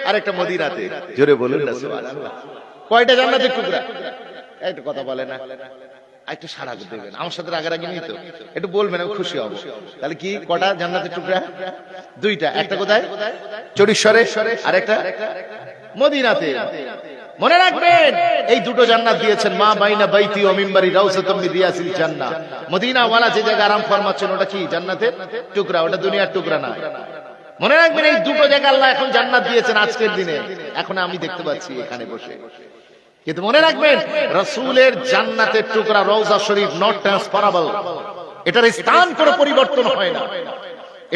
আর একটা মদিনাতে। জোরে বলুন না সুবহানাল্লাহ। কয়টা জান্নাতের টুকরা? একটু কথা বলে না, একটু সাড়া দেবেন আমার সাথে রাগারাগি নেই তো, একটু বলবেন আমি খুশি হব। তাহলে কি কটা জান্নাতের টুকরা? দুইটা। একটা কোথায়? চরিশ্বরে আর একটা মদিনাতে। মনে রাখবেন এই দুটো জান্নাত দিয়েছেন। মা বাইনা বাইতি ও মিম্বারি রাউসাতুম মিন রিয়াসিল জান্নাহ। মদিনা ওয়ালা যে জায়গা আরাম ফরমাচ্ছেন ওটা কি? জান্নাতের টুকরা, ওটা দুনিয়ার টুকরা না। মনে রাখবেন এই দুটো জায়গা আল্লাহ এখন জান্নাত দিয়েছেন আজকের দিনে, এখন আমি দেখতে পাচ্ছি এখানে বসে। কিন্তু মনে রাখবেন রাসূলের জান্নাতের টুকরা রওজা শরীফ নট ট্রান্সফারেবল। এটার স্থান কোনো পরিবর্তন হয় না,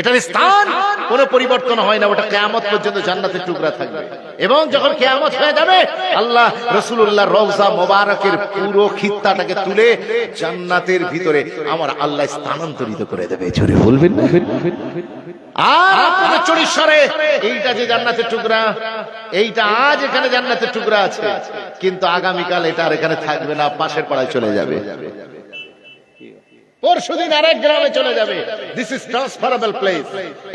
এটার স্থান কোনো পরিবর্তন হয় না। ওটা কিয়ামত পর্যন্ত জান্নাতের টুকরা থাকবে। এবং যখন কিয়ামত হয়ে যাবে আল্লাহ রাসূলুল্লাহর রওজা মোবারকের পুরো খিত্তাটাকে তুলে জান্নাতের ভিতরে আমার আল্লাহ স্থানান্তরিত করে দেবে। জোরে বলবেন না? আর আপনাদের চরিশ্বরে এইটা যে জান্নাতের টুকরা, এইটা আজ এখানে জান্নাতের টুকরা আছে, কিন্তু আগামীকাল এটা আর এখানে থাকবে না, পাশের পাড়ায় চলে যাবে, পরশুদিন আরেক গ্রামে চলে যাবে। This is transferable place.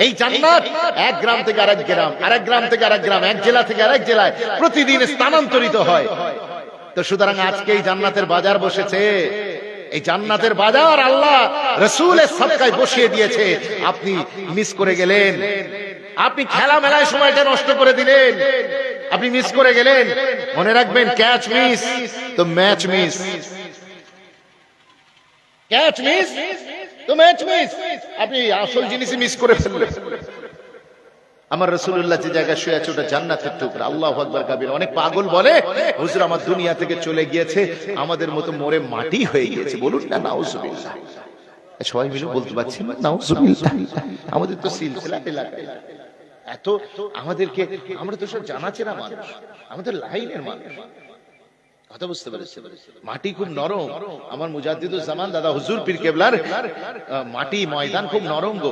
এই জান্নাত এক গ্রাম থেকে আরেক গ্রাম, আরেক গ্রাম থেকে আরেক গ্রাম, এক জেলা থেকে আরেক জেলায় প্রতিদিন স্থানান্তরিত হয়। তো সুতরাং আজকে এই জান্নাতের বাজার বসেছে। এই জান্নাতের বাজার আল্লাহ রাসূলের সাদকায় বসিয়ে দিয়েছে। আপনি মিস করে গেলেন, আপনি খেলা মেলায় সময়টা নষ্ট করে দিলেন, আপনি মিস করে গেলেন। মনে রাখবেন ক্যাচ মিস তো ম্যাচ মিস, ক্যাচ মিস তো ম্যাচ মিস। আপনি আসল জিনিসই মিস করে ফেললেন। আমার রাসূলুল্লাহ যে জায়গায় শুয়ে আছে ওটা জান্নাতের টুকরা। আল্লাহু আকবার কাবীর। অনেক পাগল বলে হুজুর আমার দুনিয়া থেকে চলে গিয়েছে, আমাদের মতো মরে মাটি হয়ে গিয়েছে। বলুন না নাউজুবিল্লাহ। সবাই মিলে বলতে পারছেন না নাউজুবিল্লাহ? আমাদের তো সিলসিলা এলাকায় এত, আমাদেরকে, আমরা তো সব জানাচেনা মানুষ, আমাদের লাইনের মানুষ। কথা বুঝতে পেরেছেন? মাটি খুব নরম। আমার মুজাদ্দিদুজ জামান দাদা হুজুর পীর কেবলার মাটি ময়দান খুব নরম গো।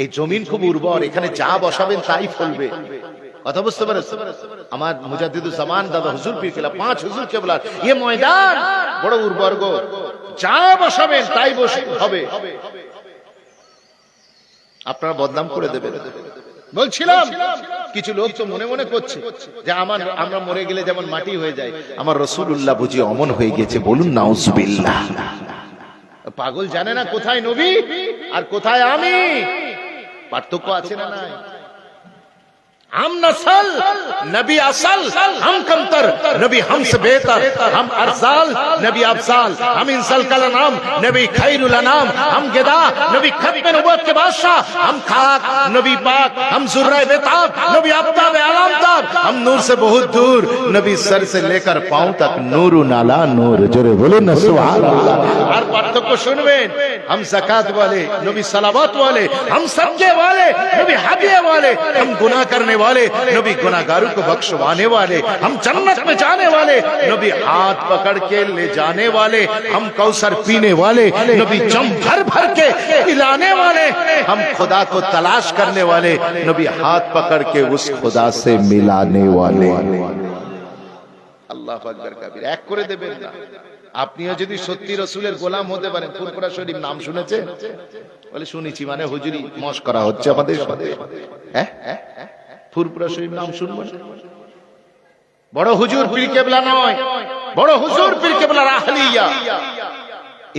এই জমিন খুব উর্বর, এখানে যা বসাবেন তাই ফলবে। কথা বুঝতে পেরেছেন? আমার মুজাদ্দিদুজ জামান দাদা হুজুর পীর কেবলা, 5 হুজুর কেবলার এই ময়দান বড় উর্বর গো, যা বসাবেন তাই হবে। আপনারা বদনাম করে দেবেন। বলছিলাম কিছু লোক তো মনে মনে করছে যে আমরা মরে গেলে যেমন মাটি হয়ে যায়, আমার রাসূলুল্লাহ বুঝি অমন হয়ে গেছে। বলুন নাউজুবিল্লাহ। পাগল জানে না কোথায় নবী আর কোথায় আমি, পার্থক্য আছে না নাই? हम नस्ल नबी असल, हम कमतर नबी हमसे बेहतर, हम अरसाल नबी अफसाल, हम इंसल का नाम नबी खैरुल अनाम, हम गिदा नबी खत्म नबूवत के बादशाह, हम खाक नबी पाक, हम जुर्रे बेताब नबी आफ्ताब आलम ताब, हम नूर से बहुत दूर नबी सर से लेकर पांव तक नूर नाला नूर। जोरे बोलो ना सुभान अल्लाह। और पार्थक्य सुनবেন, हम ज़कात वाले नबी सलावत वाले, हम सदके वाले नबी हदिया वाले, हम गुनाह करने वाले नबी गुनाहगारों को बख्शवाने वाले, हम जन्नत जन्नत में जाने वाले, नबी हाथ पकड़ के ले जाने वाले, हम कौसर पीने वाले, नबी जम भर भर के पिलाने वाले, हम खुदा को तलाश करने वाले, नबी हाथ पकड़ के उस खुदा से मिलाने वाले। আল্লাহু আকবার কবির। এক করে দেবেন না। আপনিও যদি সত্যি রাসূলের গোলাম হতে পারেন, ফুরফুরা শরীফ নাম শুনেছেন? বলে শুনেছি, মানে হুজুরি মশকরা হচ্ছে আমাদের সাথে। হ্যাঁ, ফুরফুরা শরীফ নাম শুনবেন? বড় হুজুর পীর কেবলা নয়, বড় হুজুর পীর কেবলার আহলিয়া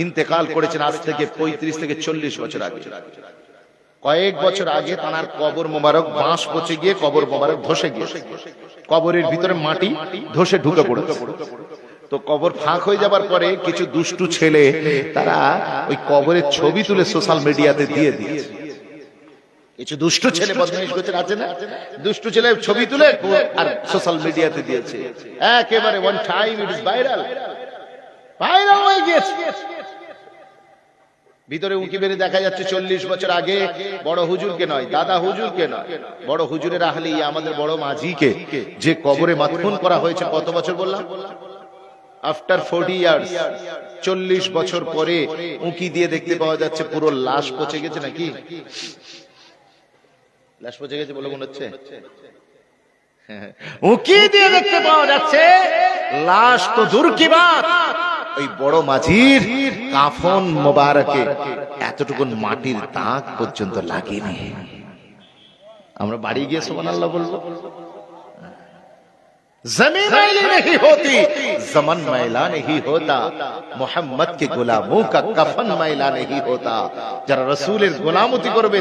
ইন্তেকাল করেছেন আজ থেকে 35 থেকে 40 বছর আগে। কয়েক বছর আগে তার কবর মোবারক বাঁশ পচে গিয়ে কবর মোবারক ধসে গিয়েছে। কবরের ভিতরে মাটি ধসে ঢুকে পড়েছে। তো কবর ফাঁক হয়ে যাবার পরে কিছু দুষ্টু ছেলে তারা ওই কবরের ছবি তুলে সোশ্যাল মিডিয়াতে দিয়ে দিয়েছে। কিছু দুষ্টু ছেলে বদমাইশ করছে, আছে না? দুষ্টু ছেলে ছবি তুলে আর সোশ্যাল মিডিয়াতে দিয়েছে। একেবারে one time it is viral হয়ে গিয়েছে। ভিতরে উঁকি বেড়ে দেখা যাচ্ছে 40 বছর আগে বড় হুজুরকে নয়, দাদা হুজুরকে নয়, বড় হুজুরের আহলিয়া আমাদের বড় মাঝিকে যে কবরে মাদফুন করা হয়েছে। কত বছর বললাম? আফটার 40 ইয়ার্স, 40 বছর পরে উঁকি দিয়ে দেখতে পাওয়া যাচ্ছে পুরো লাশ পচে গেছে। নাকি লাশ পচে গেছে বলে মনে হচ্ছে? উঁকি দিয়ে দেখতে পাওয়া যাচ্ছে লাশ তো দূর কি বাত, ওই বড় মাঝির কাফন মোবারকে এতটুকুন মাটির দাগ পর্যন্ত লাগেনি। আমরা বাড়ি গিয়ে সুবহানাল্লাহ বলবো। जमीन मैली नहीं होती, जमन मैला नहीं होता, मोहम्मद के गुलामों का कफन मैला नहीं होता। যারা রাসূলের গোলামতি করবে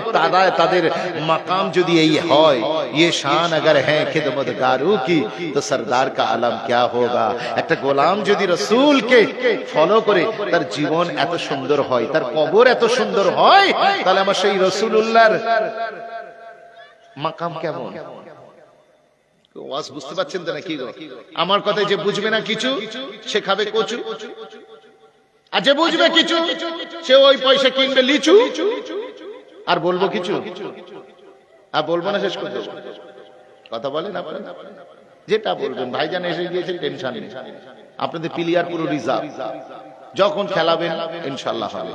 তাদের মাকাম যদি এই হয়, ये शान अगर है खिदमतगारों की तो सरदार का आलम क्या होगा। একটা গোলাম যদি রাসূলকে ফলো করে তার জীবন এত সুন্দর হয়, তার কবর এত সুন্দর হয়, তাহলে আমার সেই রাসূলুল্লাহর মাকাম কেমন? ওয়াজ বুঝতে পারছেন তো নাকি? আমার কথায় যে বুঝবে না কিছু সে খাবে কচু, আর যে বুঝবে কিছু সে ওই পয়সা কিনবে লিচু। আর বলবো কিছু, আর বলবো না, শেষ করে দেবো। কথা বলেন আপনারা, যেটা বলবেন। ভাইজান এসে গিয়েছে, টেনশন নেই, আপনাদের প্লেয়ার পুরো রিজার্ভ, যখন খেলাবেন ইনশাআল্লাহ হবে।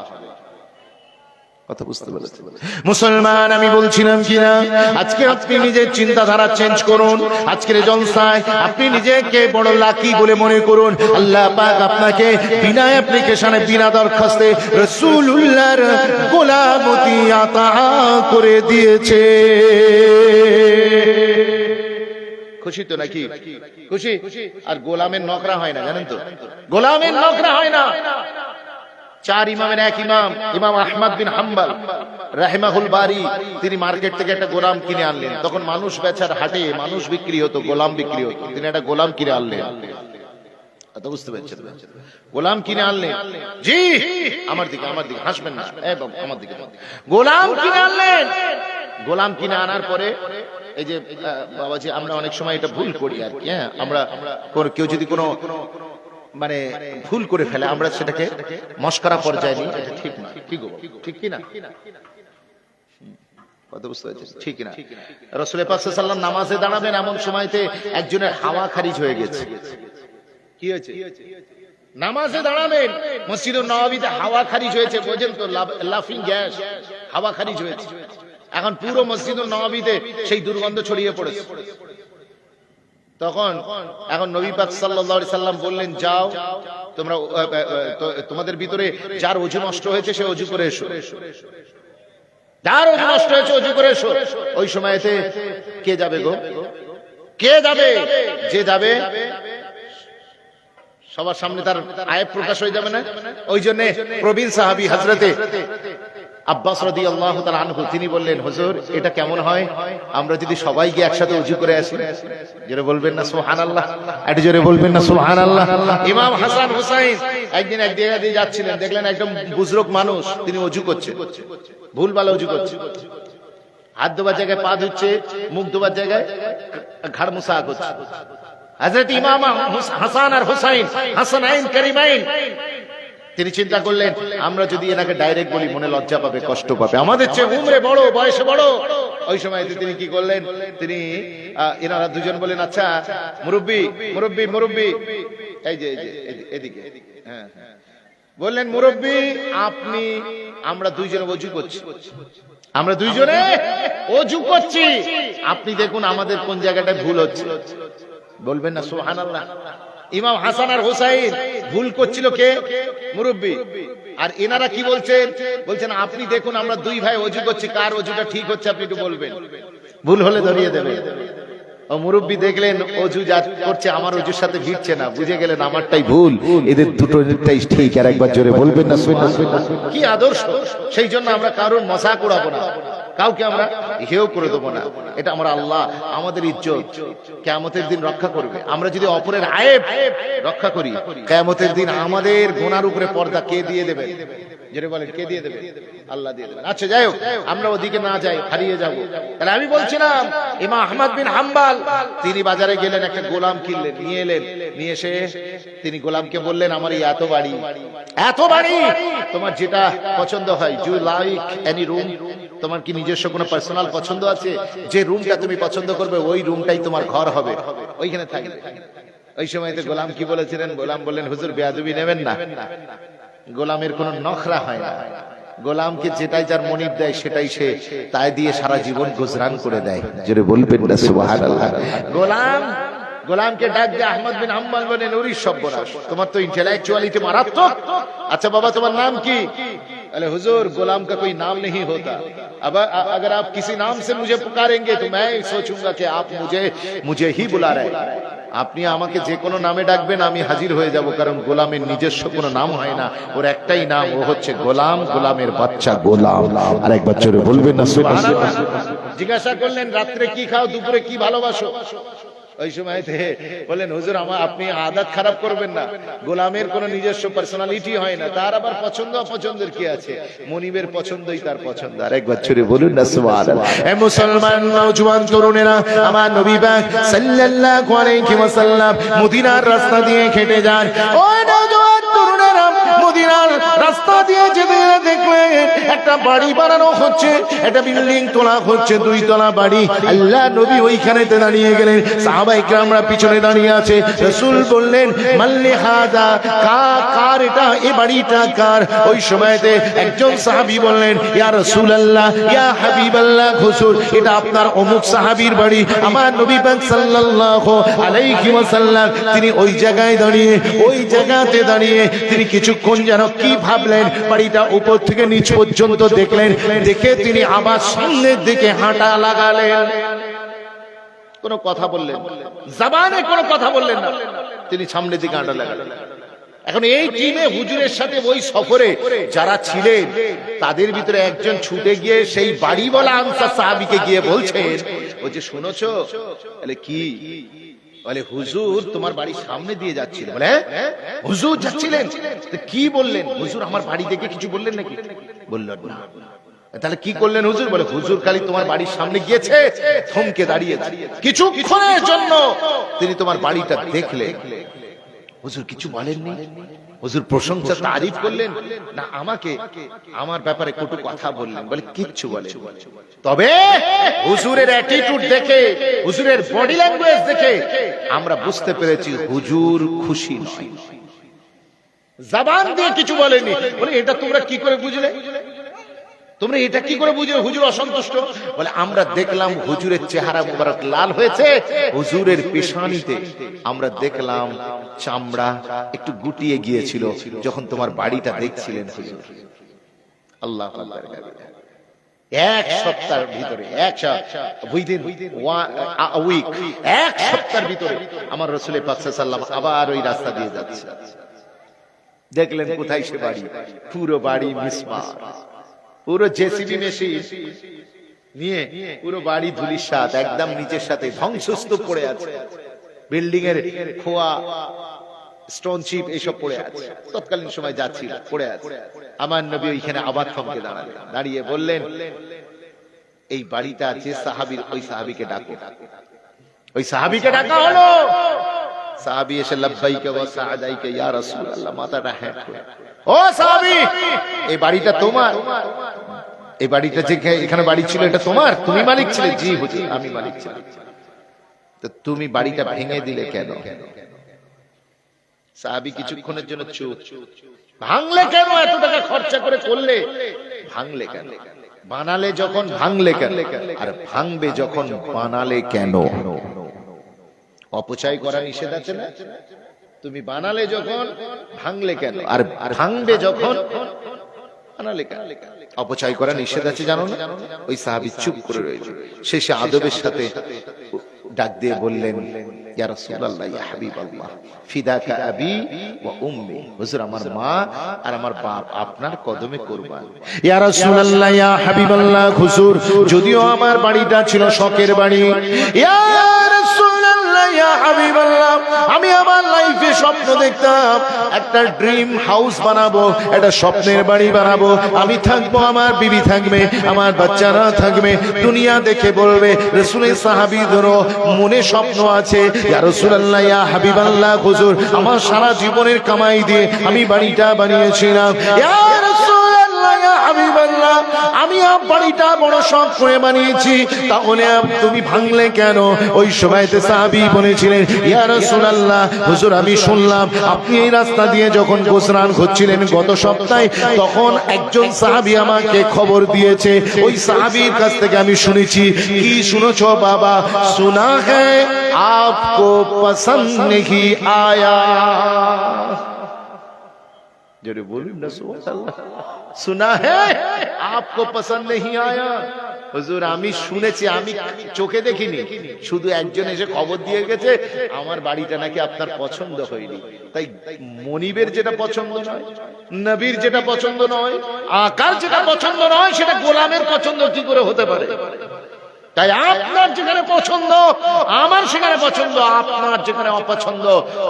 কথা বুঝতে পেরেছেন? মুসলমান, আমি বলছিলাম কিনা, আজকে আপনি নিজের চিন্তাধারা চেঞ্জ করুন। আজকের জলসায় আপনি নিজেকে বড় লাকি বলে মনে করুন। আল্লাহ পাক আপনাকে বিনা অ্যাপ্লিকেশনে, বিনা দরখাস্তে রাসূলুল্লাহর গোলামতি আতা করে দিয়েছে। খুশি তো নাকি? খুশি। আর গোলামের নকরা হয় না, জানেন তো? গোলামের নকরা হয় না। 4 ইমামের এক ইমাম, ইমাম আহমদ বিন হাম্বল রাহিমাহুল বারি, তিনি মার্কেট থেকে একটা গোলাম কিনে আনলেন। তখন মানুষ বেচার হাটে মানুষ বিক্রি হতো, গোলাম বিক্রি হতো। তিনি একটা গোলাম কিনে আনলেন। কথা বুঝতে পারছেন? গোলাম কিনে আনলেন। জি, আমার দিকে হাসবেন না, আমার দিকে। গোলাম কিনে আনলেন। গোলাম কিনে আনার পরে এই যে বাবাজি, আমরা অনেক সময় এটা ভুল করি আর কি। হ্যাঁ, আমরা কেউ যদি কোনো মানে ভুল করে ফেলে, আমরা সেটাকে মশকরা পর্যায়ে নিই। এটা ঠিক না, ঠিক কি না? কথা বুঝতে পারছেন? ঠিক না? রাসূল পাক সাল্লাল্লাহু আলাইহি ওয়াসাল্লাম নামাজে দাঁড়াবেন, এমন সময়তে একজনের হাওয়া খারিজ হয়ে গেছে। কি হয়েছে? নামাজে দাঁড়াবেন, মসজিদুন নববীতে হাওয়া খারিজ হয়েছে, বোঝেন তো? লাফিং গ্যাস, হাওয়া খারিজ হয়েছে। এখন পুরো মসজিদুন নববীতে সেই দুর্গন্ধ ছড়িয়ে পড়েছে। তখন এখন নবী পাক সাল্লাল্লাহু আলাইহি সাল্লাম বললেন, যাও তোমরা, তোমাদের ভিতরে যার ওযু নষ্ট হয়েছে সে ওযু করে এসো। যার ওযু নষ্ট হয়েছে ওযু করে এসো। ওই সময়তে কে যাবে গো? কে যাবে? যে যাবে সবার সামনে তার আয়েব প্রকাশ হয়ে যাবে না? ওই জন্য প্রবীণ সাহাবী হযরতে আব্বাস রাদিয়াল্লাহু তাআলা আনহু তিনি বললেন, হুজুর এটা কেমন হয় আমরা যদি সবাই গিয়ে একসাথে ওযু করে আসি? জোরে বলবেন না সুবহানাল্লাহ? একটু জোরে বলবেন না সুবহানাল্লাহ? ইমাম হাসান হুসাইন একদিন এক জায়গা দিয়ে যাচ্ছিলেন, দেখলেন একদম বুজরুক মানুষ, তিনি ওযু করছে, ভুলভাল ওযু করছে। হাত ধোবার জায়গায় পা ধুচ্ছে, মুখ ধোবার জায়গায় ঘাড় মুসা করছে। হযরত ইমাম হাসান আর হুসাইন, হাসানাইন কারিমাইন, তিনি চিন্তা করলেন আমরা যদি এনাকে ডাইরেক্ট বলি মনে লজ্জা পাবে, কষ্ট পাবে, আমাদের চেয়ে উমরে বড়, বয়সে বড়। ওই সময় তিনি কি করলেন, তিনি এনারা দুজন বলেন আচ্ছা মুরব্বি মুরব্বি মুরব্বি, এই যে এদিকে, হ্যাঁ বললেন মুরব্বি আপনি, আমরা দুইজনে ওযু করছি, আমরা দুইজনে ওযু করছি, আপনি দেখুন আমাদের কোন জায়গাটায় ভুল হচ্ছে। বলবেন না সুবহানাল্লাহ? ইমাম হাসান আর হোসাইন ভুল করছিল কে? মুরব্বি। আর এনারা কি বলছেন? বলছেন আপনি দেখুন আমরা দুই ভাই ওযু করছি, কার ওযুটা ঠিক হচ্ছে আপনি একটু বলবেন, ভুল হলে ধরিয়ে দেবেন। ও মুরব্বি দেখলেন ওযু যা করছে আমার ওযুর সাথে ভিড়ছে না, বুঝে গেলেন আমারটাই ভুল, এদের দুটোটাই ঠিক। আর একবার জোরে বলবেন না সুবহানাল্লাহ? কি আদর্শ! সেই জন্য আমরা কারোর মজাক উড়াবো না, কাউকে আমরা হেয় করে দেবো না। এটা আমরা আল্লাহ আমাদের ইজ্জত কিয়ামতের দিন রক্ষা করবে। আমরা যদি অপরের আয়েব রক্ষা করি, কিয়ামতের দিন আমাদের গুনার উপরে পর্দা কে দিয়ে দেবে? যেটা বলেন কে দিয়ে দেবে? আল্লাহ দিয়ে দেবেন। আচ্ছা যাই হোক, আমরা ওদিকে না যাই, হারিয়ে যাব। তাহলে আমি বলছিলাম ইমাম আহমদ বিন হাম্বল তিনি বাজারে গেলেন, একটা গোলাম কিনলেন, নিয়ে এলেন, নিয়ে এসে তিনি গোলামকে বললেন আমার এই এত বাড়ি, এত বাড়ি, তোমার যেটা পছন্দ হয়, ডু লাইক এনি রুম, তোমার কি নিজস্ব কোনো পার্সোনাল পছন্দ আছে? যে রুমটা তুমি পছন্দ করবে ওই রুমটাই তোমার ঘর হবে, ওইখানে থাকবে। ওই সময়তে গোলাম কি বলেছিলেন? গোলাম বললেন হুজুর বেয়াদবি নেবেন না। গোলামের কোনো নখরা হয় না, গোলামকে যেটাই যার মনিব দেয় সেটাই সে তাই দিয়ে সারা জীবন গুজরান করে দেয়। জোরে বলবেন না সুবহানাল্লাহ? গোলামকে ডাক দিয়ে আহমদ বিন হাম্বল বলেন ওরে সর্বনাশ, তোমার তো इंटेलेक्चुअलिटी मारात्मक। अच्छा बाबा तुम्हारा नाम की? अरे हुजूर गुलाम का कोई नाम नहीं होता, अब अगर आप किसी नाम से मुझे पुकारेंगे तो मैं सोचूंगा कि आप मुझे ही बुला रहे हैं। আপনি আমাকে যে কোনো নামে ডাকবেন আমি হাজির হয়ে যাব, কারণ গোলামের নিজস্ব কোনো নাম হয় না, ওর একটাই নাম, ও হচ্ছে গোলাম, গোলামের বাচ্চা গোলাম। আর একবার জোরে বলবেন না সুবহানাল্লাহ? জিজ্ঞাসা করলেন রাত্রে কি খাও, দুপুরে কি ভালোবাসো? ওই সময় বলেন হুজুর আপনি আদত খারাপ করবেন না, গোলামের কোনো নিজস্ব পার্সোনালিটি হয় না, তার আবার পছন্দ অপছন্দের কি আছে? মনিবের পছন্দই তার পছন্দ। আর একবার ছুড়ে বলুন না সুবহানাল্লাহ? এ মুসলমান নওজোয়ান তরুণেরা, আমার নবী পাক সাল্লাল্লাহু আলাইহি ওয়াসাল্লাম মদিনার রাস্তা দিয়ে হেঁটে যান। ওই নওজোয়ান তরুণেরা মদিনার রাস্তা দিয়ে যেতে দেখলেন একটা বাড়ি বানানো হচ্ছে, একটা বিল্ডিং তোলা হচ্ছে, 2 তলা বাড়ি। আল্লাহ নবী ওইখানেতে দাঁড়িয়ে গেলেন, সাহাবায়ে কেরামরা পিছনে দাঁড়িয়ে আছে। রাসূল বললেন মাল্লি হাযা, কার এটা, এই বাড়িটা কার? ওই সময়তে একজন সাহাবী বললেন ইয়া রাসূলুল্লাহ, ইয়া হাবিবাল্লাহ, হুজুর এটা আপনার অমুক সাহাবীর বাড়ি। আমার নবী পাক সাল্লাল্লাহু আলাইহি ওয়াসাল্লাম তিনি ওই জায়গায় দাঁড়িয়ে, ওই জায়গাতে দাঁড়িয়ে তিনি কিছুক্ষণ যেন কি ভাবলেন, বাড়িটা উপর থেকে নিচ পর্যন্ত দেখলেন, দেখে তিনি আবার সামনের দিকে হাঁটা লাগালেন। কোন কথা বললেন, জবানে কোনো কথা বললেন না, তিনি সামনের দিকে হাঁটা লাগালেন। এখন এই টিমে হুজুরের সাথে ওই সফরে যারা ছিলেন তাদের ভিতরে একজন ছুটে গিয়ে সেই বাড়িওয়ালা আনসার সাহাবীকে গিয়ে বলছেন, বলছে শুনেছো? বলে কি? বলে হুজুর তোমার বাড়ির সামনে দিয়ে যাচ্ছিল। বলে হুজুর যাচ্ছিলেন? কি বললেন? হুজুর আমার বাড়ি দেখে কিছু বললেন নাকি? বললেন না। তাহলে কি করলেন হুজুর? বলে হুজুর খালি তোমার বাড়ির সামনে গিয়েছে, থমকে দাঁড়িয়েছে, কিছুক্ষণের জন্য তিনি তোমার বাড়িটা দেখলেন। হুজুর কিছু বলেননি? হুজুর প্রশংসা তারিফ করলেন না, আমাকে আমার ব্যাপারে কটু কথা বললেন? বলে কিচ্ছু বলে, তবে হুজুরের অ্যাটিটিউড দেখে, হুজুরের বডি ল্যাঙ্গুয়েজ দেখে আমরা বুঝতে পেরেছি হুজুর খুশি নয়। জবান দিয়ে কিছু বলেনি। বলে এটা তোমরা কি করে বুঝলে? তোমরা এটা কি করে বুঝলে হুজুর অসন্তুষ্ট? বলে আমরা দেখলাম হুজুরের চেহারা মুবারক লাল হয়েছে, হুজুরের পেশানিতে আমরা দেখলাম চামড়া একটু গুটিয়ে গিয়েছিল যখন তোমার বাড়িটা দেখছিলেন হুজুর। আল্লাহু আকবার। এক সপ্তাহের ভিতরে, এক সপ্তাহের ভিতরে আমার রাসূল পাক সাল্লাল্লাহু আলাইহি ওয়াসাল্লাম আবার ওই রাস্তা দিয়ে যাচ্ছে। দেখলেন কোথায় সে বাড়ি? পুরো বাড়ি মিসমার, পুরো জেসিবি মেশিন নিয়ে পুরো বাড়ি ধুলিসাৎ, একদম নিচের সাথে ধ্বংসস্তূপ পড়ে আছে, বিল্ডিং এর খোয়া, স্টোন চিপ এইসব পড়ে আছে। তৎকালীন সময় যাচ্ছিল পড়ে আছে। আমার নবী ওইখানে আবার থমকে দাঁড়ালেন, দাঁড়িয়ে বললেন এই বাড়িটা যে সাহাবীর, ওই সাহাবীকে ডাকো। ওই সাহাবীকে ডাকা হলো। সাহাবী এসে লাব্বাইকা ওয়া সাআদাইকা ইয়া রাসূলুল্লাহ, মাথাটা হ্যাঁ করে, ও সাহাবী এই বাড়িটা তোমার? এই বাড়িটা যে এখানে বাড়ি ছিল এটা তোমার? তুমি মালিক ছিলে? জি হুজুর আমি মালিক ছিলাম। তো তুমি বাড়িটা ভেঙে দিলে কেন? সাহাবী কিছুক্ষণের জন্য চুপ। ভাঙলে কেন? এত টাকা খরচা করে করলে, ভাঙলে কেন? বানালে যখন ভাঙলে কেন? আর ভাঙবে যখন বানালে কেন? অপচয় করা নিষেধ আছে না? তুমি বানালে যখন ভাঙলে কেন? আর ভাঙবে যখন বানালে কেন? অপচয় করা নিষেধ আছে জানো না? ওই সাহাবী চুপ করে রয়েছে। শেষে আদবের সাথে ডাক দিয়ে বললেন, ইয়া রাসূলুল্লাহ ইয়া হাবিবাল্লাহ ফিদাকা আবি ওয়া উম্মি, হুজুর আমার মা আর আমার বাপ আপনার কদমে কুরবান। ইয়া রাসূলুল্লাহ ইয়া হাবিবাল্লাহ, হুজুর যদিও আমার বাড়িটা ছিল শখের বাড়ি, ইয়া রাসূলুল্লাহ ইয়া হাবিবাল্লাহ আমি আমার লাইফে স্বপ্ন দেখতাম একটা ড্রিম হাউস বানাবো, একটা স্বপ্নের বাড়ি বানাবো, আমি থাকবো, আমার বিবি থাকবে, আমার বাচ্চারা থাকবে, দুনিয়া দেখে বলবে রাসূলের সাহাবীদেরও মনে স্বপ্ন আছে। ইয়া রাসূলুল্লাহ ইয়া হাবিবাল্লাহ, হুজুর আমার সারা জীবনের কামাই দিয়ে আমি বাড়িটা বানিয়েছিলাম। ইয়া রাসূলুল্লাহ ইয়া হাবিবাল্লাহ আমি বাড়িটা বড় শখ করে বানিয়েছি, তাহলে তুমি ভাঙলে কেন? ওই সময়তে সাহাবী বলেছিলেন, ইয়া রাসূলুল্লাহ হুজুর আমি শুনলাম আপনি এই রাস্তা দিয়ে যখন গোসরান হচ্ছিলেন গত সপ্তাহে, তখন একজন সাহাবী আমাকে খবর দিয়েছে, ওই সাহাবীর কাছ থেকে আমি শুনেছি। কি শুনেছো বাবা? সুনা হ্যায় আপকো পসন্দ নেহি আয়া। জোরে বলুন না সুবহানাল্লাহ। সুনা হ্যায় আপকো পসন্দ নেহি আয়া। হুজুর আমি শুনেছি, আমি চোখে দেখিনি, শুধু একজন এসে খবর দিয়ে গেছে আমার বাড়িটা নাকি আপনার পছন্দ হয়নি। তাই মনিবের যেটা পছন্দ নয়, নবীর যেটা পছন্দ নয়, আকার যেটা পছন্দ নয়, সেটা গোলামের পছন্দ কি করে হতে পারে? তাই আপনার যেখানে পছন্দ আমার সেখানে পছন্দ, আপনার যেখানে অপছন্দ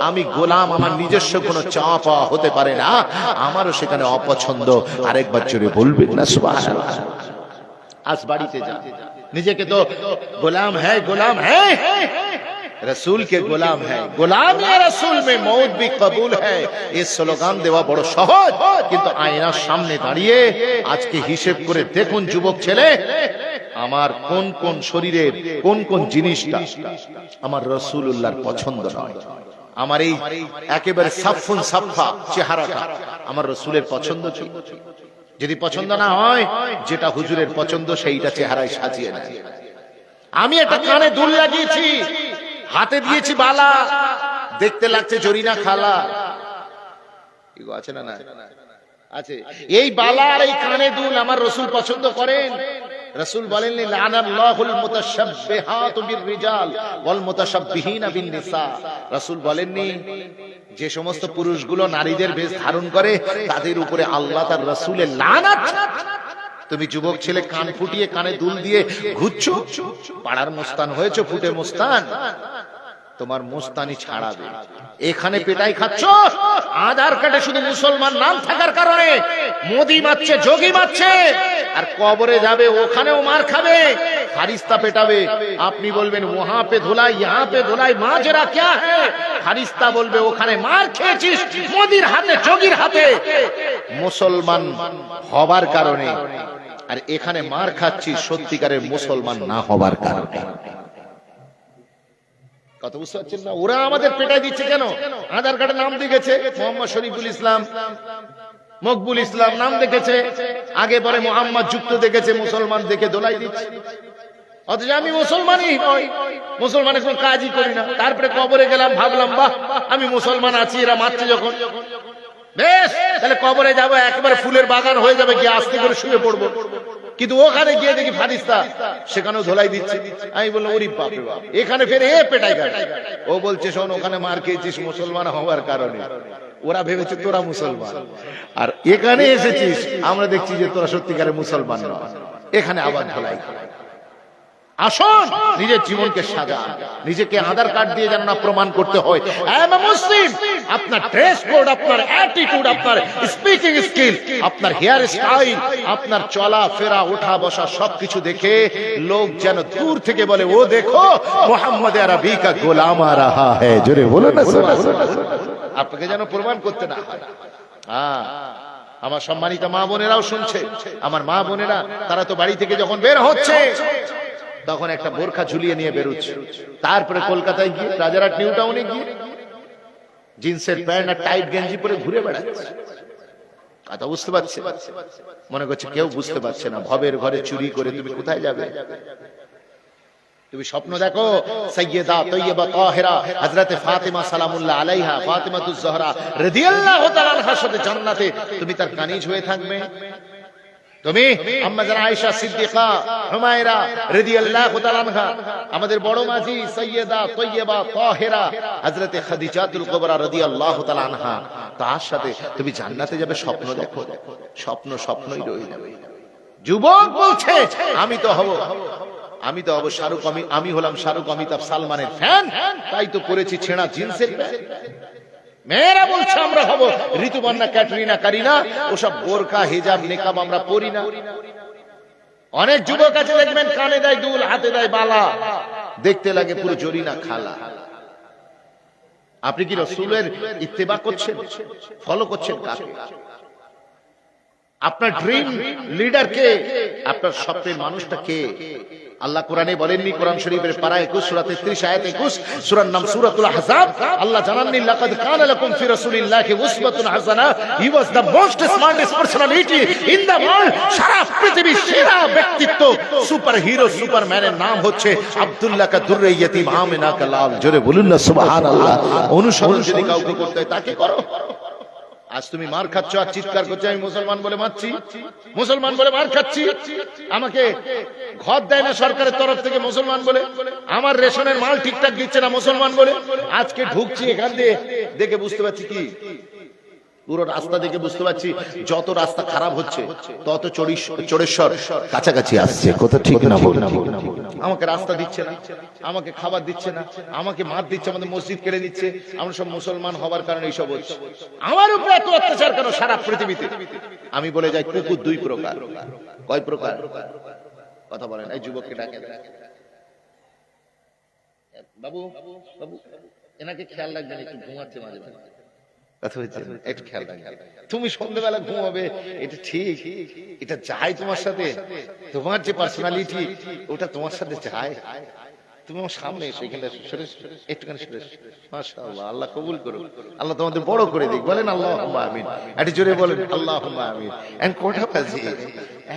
আমি গোলাম, আমার নিজস্ব কোনো চাওয়া পাওয়া হতে পারে না, আমারও সেখানে অপছন্দ। আরেকবার জোরে বলবেন না সুবহানাল্লাহ। আজ বাড়িতে যা, নিজেকে তো গোলাম হ্যায়, গোলাম হ্যায়, रसूल के गुलाम है, गुलाम या रसूल में मौत भी कबूल है। ये স্লোগান দেওয়া বড় সহজ, কিন্তু আয়নার সামনে দাঁড়িয়ে আজকে হিসেব করে দেখুন যুবক ছেলে, আমার কোন কোন শরীরের কোন কোন জিনিসটা আমার রাসূলুল্লাহর পছন্দ নয়। আমার এই একেবারে সাফুন সাফা চেহারাটা আমার রাসূলের পছন্দ কি? যদি পছন্দ না হয়, যেটা হুজুরের পছন্দ সেইটা চেহারায় সাজিয়ে নেয়। আমি একটা কানে দুল লাগিয়েছি, হাতে দিয়েছি বালা, দেখতে লাগছে জরিনা খালা, এগো আছে না? না আছে। এই বালা আর এই কানে দুল আমার রাসূল পছন্দ করেন। রাসূল বলেননি লানাল্লাহুল মুতাশাব্বিহাতু বিররিজাল ওয়াল মুতাশাব্বিহিনা বিন নিসা। রাসূল বলেননি যে সমস্ত পুরুষগুলো নারীদের বেশ ধারণ করে তাদের উপরে আল্লাহ তার রাসূলের লানাত। তুমি যুবক ছেলে কান ফুটিয়ে কানে দুল দিয়ে ঘুরছো, পাড়ার মুস্তান হয়েছে, ফুটে মুস্তান, তোমার মুস্তানি ছাড়াবে। এখানে পেটাই খাচ্ছ, আধার কার্ডে শুধু মুসলমান নাম থাকার কারণে মোদি মারছে, যোগী মারছে, আর কবরে যাবে ওখানেও মার খাবে, ফারিস্তা পেটাবে। আপনি বলবেন ওহা পে ধুলাই ইহা পে ধুলাই, মাজরা ক্যা হ্যায়? ফারিস্তা বলবে ওখানে মার খেয়েছিস মোদির হাতে, যোগীর হাতে, মুসলমান হবার কারণে, আর এখানে মার খাচ্ছিস সত্যিকারের মুসলমান না হবার কারণে। কত বুঝতে পারছেন না? ওরা আমাদের পেটাই দিচ্ছে কেন? আধার কার্ডে নাম লিখেছে মোহাম্মদ শরীফুল ইসলাম, মকবুল ইসলাম নাম দেখেছে, আগে পরে মোহাম্মদ যুক্ত দেখেছে, মুসলমান দেখে দোলাই দিচ্ছে। অথচ আমি মুসলমানই নই, মুসলমানের কোন কাজই করি না। তারপরে কবরে গেলাম, ভাবলাম বাহ আমি মুসলমান আছি, এরা মারছে যখন, বেশ তাহলে কবরে যাবো, একেবারে ফুলের বাগান হয়ে যাবে, গিয়ে আস্তে করে শুয়ে পড়বো। কিন্তু ওখানে গিয়ে দেখি ফারিস্তা সেখানেও ধোলাই দিচ্ছে। আমি বললাম ওরে বাপ রে বাপ, এখানে ফের এ পেটাই কাটে। ও বলছে শোন, ওখানে মার খেয়েছিস মুসলমান হওয়ার কারণে, ওরা ভেবেছে তোরা মুসলমান, আর এখানে এসেছিস আমরা দেখছি যে তোরা সত্যিকারের মুসলমান না, এখানে আবার ধোলাই। আসুন নিজের জীবনকে সাজান, নিজেকে আধার কার্ড দিয়ে যেন না প্রমাণ করতে হয় মুসলিম। আপনার ড্রেস কোড, আপনার অ্যাটিটিউড, আপনার স্পিকিং স্কিল, আপনার হেয়ার স্টাইল, আপনার চলা ফেরা ওঠা বসা সবকিছু দেখে লোক যেন দূর থেকে বলে, ও দেখো মোহাম্মদ আরবি কা গোলাম আ রাহা হ্যায়। জোরে বলো না, আপনাকে যেন প্রমাণ করতে না হয়। আমার সম্মানিত মা বোনেরাও শুনছে, আমার মা বোনেরা তারা তো বাড়ি থেকে যখন বের হচ্ছে তখন একটা বোরখা ঝুলিয়ে নিয়ে বেরোচ্ছে, তারপরে কলকাতায় গিয়ে রাজারহাট নিউ টাউনে গিয়ে জিন্সের প্যান্ট আর টাইট গেঞ্জি পরে ঘুরে বেড়াচ্ছে। কথা বুঝতে পারছে? মনে করছে কেউ বুঝতে পারছে না, ভবের ঘরে চুরি করে তুমি কোথায় যাবে? তুমি স্বপ্ন দেখো সাইয়্যিদা তয়্যিবা তাহেরা হযরতে ফাতিমা সালামুল্লাহ আলাইহা, ফাতিমাতুজ জহরা রাদিয়াল্লাহু তাআলা আনহার সাথে জান্নাতে তুমি তার কানিজ হয়ে থাকবে। তুমি আম্মা জান আয়েশা সিদ্দিকা হুমায়রা রাদিয়াল্লাহু তাআলা আনহা, আমাদের বড় মাঝি সাইয়্যিদা তয়্যিবা তাহেরা হযরতে খাদিজাতুল কুবরা রাদিয়াল্লাহু তাআলা আনহা, তার সাথে তুমি জান্নাতে যাবে। স্বপ্ন দেখো, স্বপ্ন স্বপ্নই রয়ে যাবে। যুবক বলছে আমি তো হব শাহরুখ, আমি হলাম শাহরুখ, অমিতাভ, সালমানের ফ্যান, তাই তো পরেছি ছেঁড়া জিন্সের প্যান্ট। মেয়েরা বলছে আমরা হব ঋতুপর্ণা, ক্যাটরিনা, কারিনা, ওসব বোরকা হিজাব নিকাব আমরা পরি না। অনেক যুবক আছে দেখবেন কানে দেয় দুল, হাতে দেয় বালা, দেখতে লাগে পুরো জরিনা খালা। আপনি কি রাসূলের ইত্তেবা করছেন, ফলো করছেন কাকে? আপনার ড্রিম লিডার কে? আপনার স্বপ্নের মানুষটা কে? আল্লাহ কোরআনে বলেননি, কোরআন শরীফের পারা 21 সূরা 33 আয়াত 21, সূরার নাম সূরাতুল আহজাব। আল্লাহ জানাননি লাকাদ কানা লাকুম ফি রাসূলিল্লাহি উসওয়াতুন হাসানাহ, he was the most smartest personality in the world. সারা পৃথিবীর সেরা ব্যক্তিত্ব, সুপার হিরো, সুপারম্যানের নাম হচ্ছে আব্দুল্লাহ কা দুররে ইয়তীম আমিনা কা লাল। জোরে বলুন না সুবহানাল্লাহ। অনুসরণ যদি কাউকে করতে হয় তাকে করো। আজ তুমি মার খাচ্ছ আর চিৎকার করছো আমি মুসলমান বলে মারছি, মুসলমান বলে মার খাচ্ছি, আমাকে ঘর দেয় না সরকারের তরফ থেকে মুসলমান বলে, আমার রেশনের মাল ঠিকঠাক দিচ্ছে না মুসলমান বলে। আজকে ঢুকছি এখান দিয়ে, দেখে বুঝতে পারছি কি, পুরো রাস্তা দেখে বুঝতে পারছি যত রাস্তা খারাপ হচ্ছে তত চোরেশ্বর কাছাকাছি আসছে। কথা ঠিক না? আমাকে রাস্তা দিচ্ছে না, আমাকে খাবার দিচ্ছে না, আমাকে মার দিচ্ছে, আমাদের মসজিদ কেড়ে দিচ্ছে। আমরা সব মুসলমান হবার কারণে এইসব হচ্ছে। আমার উপরে এত অত্যাচার কেন সারা পৃথিবীতে? আমি বলে যাই কুকুর দুই প্রকার। কয় প্রকার? কথা বলেন। এই যুবককে ডাকে, বাবু বাবু এনাকে খেয়াল রাখবেন, একটু ঘুমাচ্ছে মাঝে মাঝে। একটু খেয়াল রাখবেন। তুমি সন্ধ্যেবেলা ঘুমাবে, এটা ঠিক, এটা যায় তোমার সাথে, তোমার যে পার্সোনালিটি ওটা তোমার সাথে যায়। তুমি আমার সামনে এসো, এখানে একটুখানি সরে, মাশাআল্লাহ, আল্লাহ কবুল করুন, আল্লাহ তোমাদের বড় করে দিক। বলেন আল্লাহুম্মা আমিন। একটু জোরে বলেন আল্লাহুম্মা আমিন। এখন কটা বাজে?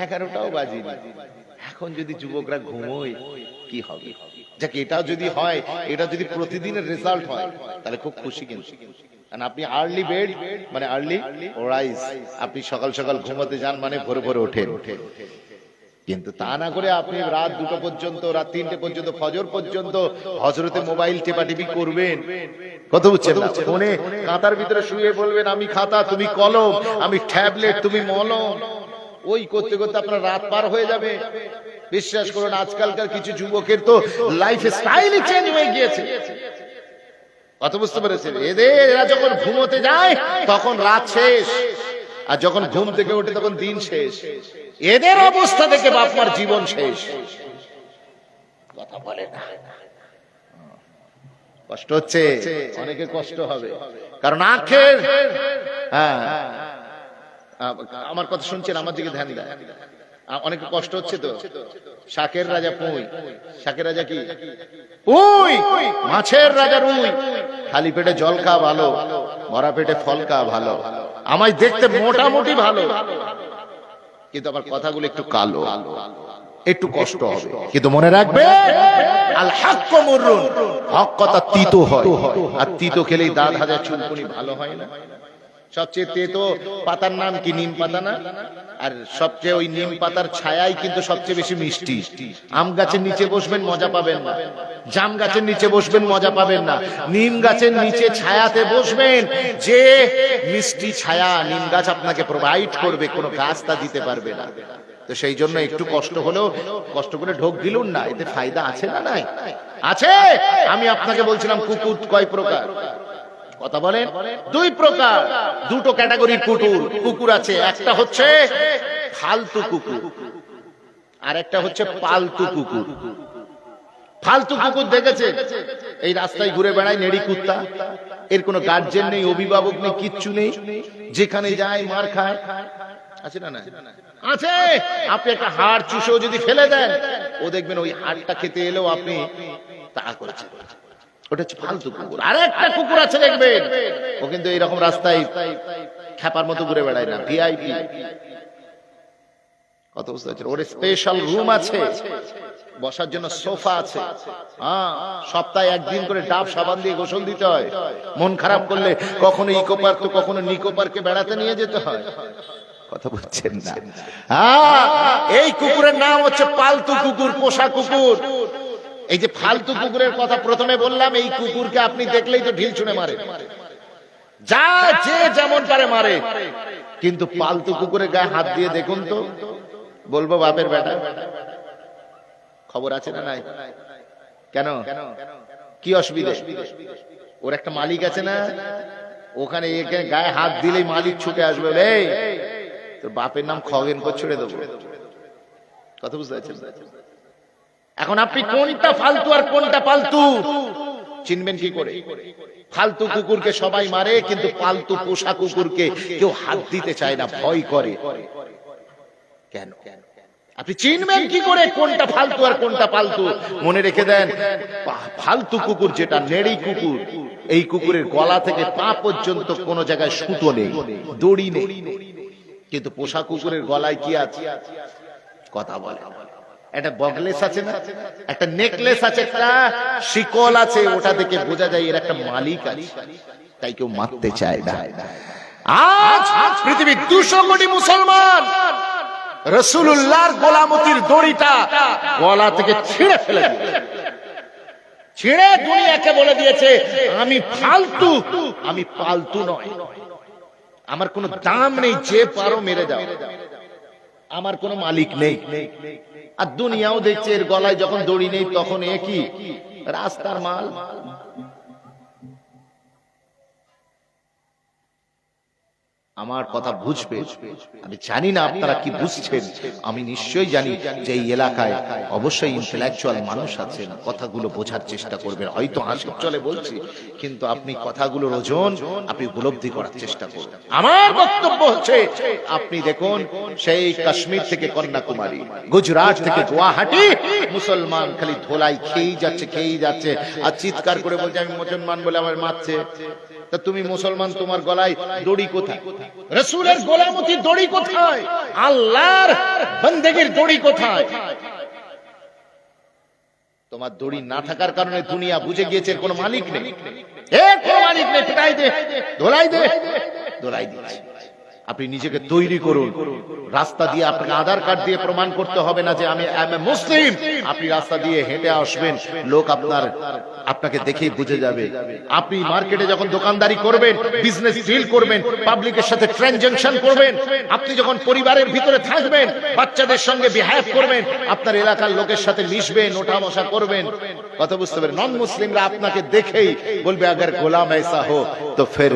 11টাও বাজিনি। এখন যদি যুবকরা ঘুমোয় কি হবে? যাকে এটাও যদি হয়, এটা যদি প্রতিদিনের রেজাল্ট হয় তাহলে খুব খুশি। কিন্তু আপনি আর্লি বেড মানে আর্লি রাইজ, আপনি সকাল সকাল ঘুমাতে যান মানে ভোরে ভোরে ওঠেন। কিন্তু তা না করে আপনি রাত 2টা পর্যন্ত, রাত 3টে পর্যন্ত, ফজর পর্যন্ত হযরতে মোবাইল টেপাটিপি করবেন। কত বুঝছেন না? ফোনে কাঁথার ভিতরে শুয়ে বলবেন আমি খাতা, তুমি কলম, আমি ট্যাবলেট, তুমি মলম। ওই করতে করতে আপনার রাত পার হয়ে যাবে। বিশ্বাস করুন, আজকালকার কিছু যুবকের তো লাইফ স্টাইলই চেঞ্জ হয়ে গিয়েছে। কত বুঝতে পেরেছেন? এরা যখন ঘুমোতে যায় তখন রাত শেষ, আর যখন ঘুম থেকে ওঠে তখন দিন শেষ। এদের অবস্থা দেখে বাপ মার জীবন শেষ। কথা বলে না, কষ্ট হচ্ছে, অনেকের কষ্ট হবে, কারণ আখের। হ্যাঁ, আমার কথা শুনছেন, আমার দিকে ধ্যান দেয়। অনেক কষ্ট হচ্ছে তো। শাকের রাজা পুঁই, শাকের রাজা কি? পুঁই। মাছের রাজা রুই। খালি পেটে জল খাওয়া ভালো, ভরা পেটে ফল খাওয়া ভালো। আমায় দেখতে মোটামুটি ভালো, কিন্তু আমার কথাগুলো একটু কালো, একটু কষ্ট হবে। কিন্তু মনে রাখবে আল হাক্কু মুররুন, হক কথা তিতো হয়, আর তিতো খেলেই দাঁত হাজার চুলকুনি ভালো হয় না। সবচেয়ে তেতো পাতার নাম কি? নিম পাতা না? আর সবচেয়ে ওই নিম পাতার ছায়াই কিন্তু সবচেয়ে বেশি মিষ্টি। আম গাছের নিচে বসবেন মজা পাবেন না, জাম গাছের নিচে বসবেন মজা পাবেন না, নিম গাছের নিচে ছায়াতে বসবেন, যে মিষ্টি ছায়া নিম গাছ আপনাকে প্রোভাইড করবে, কোনো গাছ তা দিতে পারবে না। তো সেই জন্য একটু কষ্ট হলেও কষ্ট করে ঢোক দিলুন না, এতে ফায়দা আছে না? নাই আছে। আমি আপনাকে বলছিলাম কুকুর কয় প্রকার? কথা বলেন, দুই প্রকার, দুটো ক্যাটাগরির কুকুর আছে। একটা হচ্ছে ফালতু কুকুর, আর একটা হচ্ছে পালতু কুকুর। ফালতু কুকুর দেখেছে, এই রাস্তায় ঘুরে বেড়ায়, নেড়ি কুত্তা, এর কোনো গার্জেন নেই, অভিভাবক নেই, কিচ্ছু নেই, যেখানে যায় মার খায়। আছে না? না আছে। আপনি একটা হাড় চুষেও যদি ফেলে দেন, ও দেখবেন ওই হাড়টা খেতে এলেও আপনি তা করেছেন। ওটা হচ্ছে ফালতু কুকুর। আর একটা কুকুর আছে দেখবেন, ও কিন্তু এইরকম রাস্তায় খ্যাপার মতো ঘুরে বেড়ায় না, ভিআইপি। কত বুঝতে পারছেন? ওর স্পেশাল রুম আছে, বসার জন্য সোফা আছে, সপ্তাহে একদিন করে ডাব সাবান দিয়ে গোসল দিতে হয়। মন খারাপ করলে কখনো ইকো পার্ক তো কখনো নিকো পার্কে বেড়াতে নিয়ে যেতে হয়। কথা বলছেন না? এই কুকুরের নাম হচ্ছে পালতু কুকুর, পোষা কুকুর। এই যে ফালতু কুকুরের কথা প্রথমে বললাম, এই কুকুরকে আপনি দেখলেই তো ঢিল ছুঁড়ে মারে, যা যে যেমন পারে মারে। কিন্তু পালতু কুকুরের গায়ে হাত দিয়ে দেখুন তো, বলবো বাপের বেটা। খবর আছে না নাই? কেন, কি অসুবিধা? ওর একটা মালিক আছে না, ওখানে গায়ে হাত দিলেই মালিক ছুটে আসবে, এই তোর বাপের নাম খগেন করে ছেড়ে দেবো। কথা বুঝতে পারছেন? এখন আপনি কোনটা ফালতু আর কোনটা পালতু চিনবেন কি করে? ফালতু কুকুরকে সবাই মারে, কিন্তু পালতু পোষা কুকুরকে কেউ হাত দিতে চায় না, ভয় করে। কেন? আপনি চিনবেন কি করে কোনটা ফালতু আর কোনটা পালতু? মনে রেখে দেন, ফালতু কুকুর যেটা, নেড়ি কুকুর, এই কুকুরের গলা থেকে পা পর্যন্ত কোন জায়গায় সুতো নেই, দড়ি নেই। কিন্তু পোষা কুকুরের গলায় কি আছে? কথা বলে, একটা বগলেস আছে না, একটা নেকলেস আছে, একটা শিকল আছে, ওটা দেখে বোঝা যায় এর একটা মালিক আছে, তাই কেউ মারতে চায় না। আজ পৃথিবীর 200 কোটি মুসলমান রাসূলুল্লাহর গোলামতির দড়িটা গলা থেকে ছিঁড়ে ফেলে দিয়েছে, ছিঁড়ে দুনিয়াকে বলে দিয়েছে আমি ফালতু, আমি পালতু নয়, আমার কোনো দাম নেই, যে পারো মেরে দাও, আমার কোনো মালিক নেই। আর দুনিয়াও দেখছে এর গলায় যখন দড়ি নেই তখন এ কি রাস্তার মাল। আমার কথা বুঝবে, আমি জানি না আপনারা কি বুঝছেন, আমি নিশ্চয়ই জানি যে এই এলাকায় অবশ্যই ইন্টেলেকচুয়াল মানুষ আছেন, কথাগুলো বোঝার চেষ্টা করবেন। হয়তো হাসির চলে বলছি, কিন্তু আপনি কথাগুলোর ওজন আপনি উপলব্ধি করার চেষ্টা করবেন। আমার বক্তব্য হচ্ছে, আপনি দেখুন সেই কাশ্মীর থেকে কন্যাকুমারী, গুজরাট থেকে গুয়াহাটি, মুসলমান খালি ধোলাই খেয়েই যাচ্ছে, খেয়েই যাচ্ছে, আর চিৎকার করে বলছে আমি মুসলমান বলে আমার মারছে। তা তুমি মুসলমান, তোমার গলায় দড়ি কোথায়? রাসূলের গোলামতির দড়ি কোথায়? আল্লাহর বন্দেগীর দড়ি কোথায়? তোমার দড়ি না থাকার কারণে দুনিয়া বুঝে গিয়েছে কোনো মালিক নেই, কোনো মালিক নেই, পিটাই দে, ধোলাই দে, ধোলাই দিচ্ছে। আপনি নিজেকে তৈরি করুন, রাস্তা দিয়ে আপনাকে আধার কার্ড দিয়ে প্রমাণ করতে হবে না যে আমি মুসলিম। আপনি রাস্তা দিয়ে হেঁটে আসবেন, লোক আপনাকে দেখেই বুঝে যাবে। আপনি মার্কেটে যখন দোকানদারি করবেন, বিজনেস ডিল করবেন, পাবলিকের সাথে ট্রানজাকশন করবেন, আপনি যখন পরিবারের ভিতরে থাকবেন, বাচ্চাদের সঙ্গে বিহেভ করবেন, আপনার এলাকার লোকের সাথে মিশবেন, ওঠা বসা করবেন, কথা বুঝতে পারবেন। নন মুসলিমরা আপনাকে দেখেই বলবে আগার গোলাম ऐसा हो तो फिर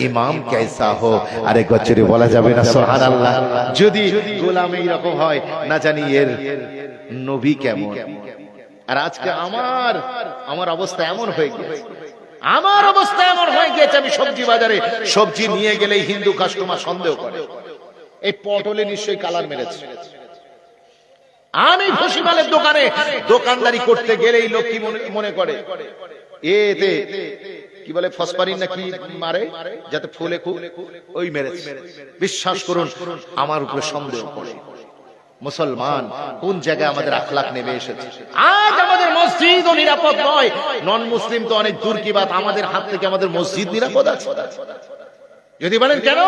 इमाम कैसा हो। আরে গচ্চরি বলা যাবে না সুবহানাল্লাহ। যদি গোলাম এইরকম হয়, না জানি এর নবী কেমন। আর আজকে আমার অবস্থা এমন হয়ে গেছে, আমার অবস্থা এমন হয়ে গেছে, আমি সবজি বাজারে সবজি নিয়ে গেলেই হিন্দু কাস্টমার সন্দেহ করে এই পটলে নিশ্চয়ই কালার মেরেছে। আমি ভুসিমালের দোকানে দোকানদারি করতে গেলেই লোক কি মনে করে, এতে কি বলে ফসফরিন না কি মারে যাতে ফুলে খুব, ওই মেরেছে। বিশ্বাস করুন আমার উপরে সন্দেহ করে। মুসলমান কোন জায়গায় আমাদের আখলাক নেমে এসেছে। আজ আমাদের মসজিদও নিরাপদ নয়, নন মুসলিম তো অনেক দূর কি বাত, আমাদের হাত থেকে আমাদের মসজিদ নিরাপদ আছে। যদি বলেন কেন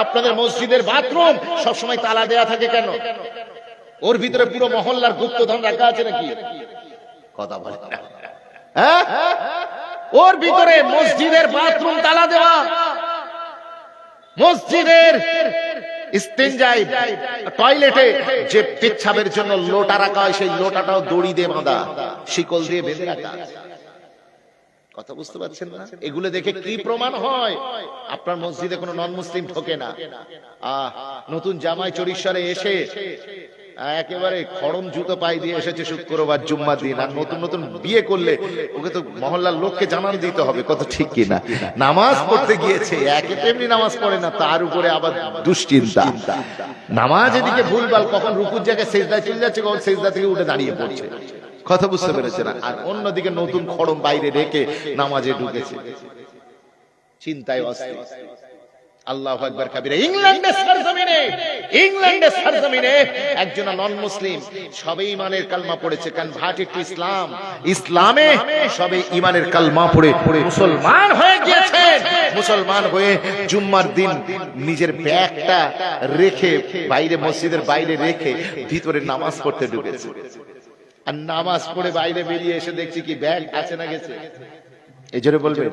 আপনাদের মসজিদের বাথরুম সবসময় তালা দেয়া থাকে কেন? ওর ভিতরে পুরো মহল্লার গুপ্তধন রাখা আছে নাকি? কথা বলে না, হ্যাঁ? ওর ভিতরে মসজিদের বাথরুম তালা দেওয়া, মসজিদের ইস্তেঞ্জায় টয়লেটে যে পেচ্ছাবের জন্য লোটা রাখা হয়, সেই লোটাটাও দড়ি দিয়ে বাঁধা, শিকল দিয়ে বেঁধে রাখা। কথা বুঝতে পারছেন না? এগুলো দেখে কি প্রমাণ হয়? আপনার মসজিদে কোনো নন মুসলিম ঢোকে না। নতুন জামাই চরিশ্বরে এসে একেবারে খড়ম জুতো পায়ে দিয়ে এসেছে শুক্রবার জুম্মার দিন, আর নতুন নতুন বিয়ে করলে ওকে তো মহল্লার লোককে জানান দিতে হবে, কত ঠিক কিনা। নামাজ পড়তে গিয়েছে, একে তেমনি নামাজ পড়ে না, তার উপরে আবার দুশ্চিন্তা। নামাজ এদিকে ভুলভাল, কখন রুকুর জায়গায় সেজদায় চলে যাচ্ছে, কখন সেজদা থেকে উঠে দাঁড়িয়ে পড়ছে। কথা বুঝতে পেরেছে না? আর অন্যদিকে নতুন খড়ম বাইরে রেখে নামাজে ঢুকেছে, চিন্তায় অস্থির। আল্লাহু আকবার কাবীরা। ইংল্যান্ডের সরজমিনে একজন নন মুসলিম সবে ঈমানের কালমা পড়েছে, কনভার্টেড টু ইসলাম। ইসলামে সবে ঈমানের কালমা পড়ে মুসলমান হয়ে গিয়েছেন। মুসলমান হয়ে জুম্মার দিন নিজের ব্যাগটা রেখে বাইরে, মসজিদের বাইরে রেখে ভিতরে নামাজ পড়তে ঢুকেছে। আর নামাজ পড়ে বাইরে বেরিয়ে এসে দেখছি কি ব্যাগ আছে না গেছে, এই জোরে বলবে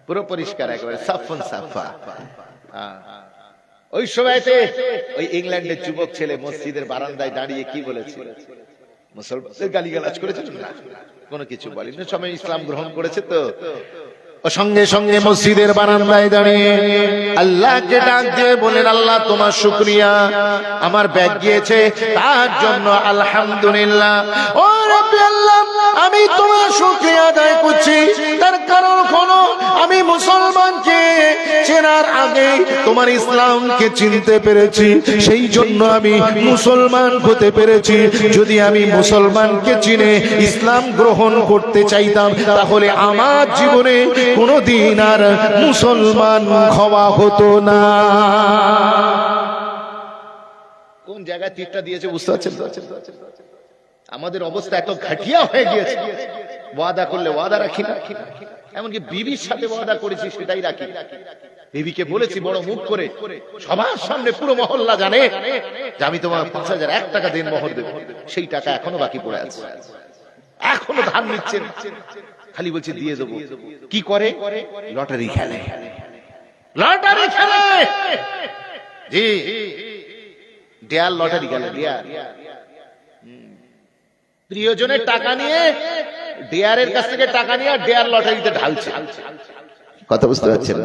পুরো পরিষ্কার, একেবারে সাফন সাফা। ওই সময়তে ওই ইংল্যান্ডের যুবক ছেলে মসজিদের বারান্দায় দাঁড়িয়ে কি বলেছে? মুসলমানদের গালিগালাজ করেছে না, কোনো কিছু বলেনি, সবাই ইসলাম গ্রহণ করেছে। তো সঙ্গে সঙ্গে মসজিদের বারান্দায় দাঁড়িয়ে আল্লাহকে ডাক দিয়ে বলেন, আল্লাহ তোমার শুকরিয়া, আমার ব্যাগ গিয়েছে তার জন্য আলহামদুলিল্লাহ। ও রাব্বি আল্লাহ, আমি তোমার শুকরিয়া আদায় করছি, তার কারণ হলো আমি মুসলমানকে চেনার আগে তোমার ইসলামকে চিনতে পেরেছি, সেই জন্য আমি মুসলমান হতে পেরেছি। যদি আমি মুসলমানকে চিনে ইসলাম গ্রহণ করতে চাইতাম, তাহলে আমার জীবনে কোনদিন আর মুসলমান হওয়া হতো না। কোন জায়গায় তীরটা দিয়েছে বুঝতে পারছেন? আমাদের অবস্থা এত ঘাটিয়া হয়ে গিয়েছে, ওয়াদা করলে ওয়াদা রাখি না, এমনকি বিবির সাথে ওয়াদা করেছি সেটাই রাখি। বিবিকে বলেছি বড় মুখ করে, সবার সামনে পুরো মহল্লা জানে যে আমি তোমার ৫,০০০ টাকা দিন মোহর দেব, সেই টাকা এখনো বাকি পড়ে আছে, এখনো ধার নিচ্ছেন, খালি বলছে দিয়ে দেবো। কি করে? লটারি খেলে, লটারি খেলে। জি, ডেয়ার লটারি খেলে, ডেয়ার। প্রিয়জনের টাকা নিয়ে, ডেয়ারের কাছ থেকে টাকা নিয়ে ডেয়ার লটারিতে ঢালছে। কথা বুঝতে পারছেন?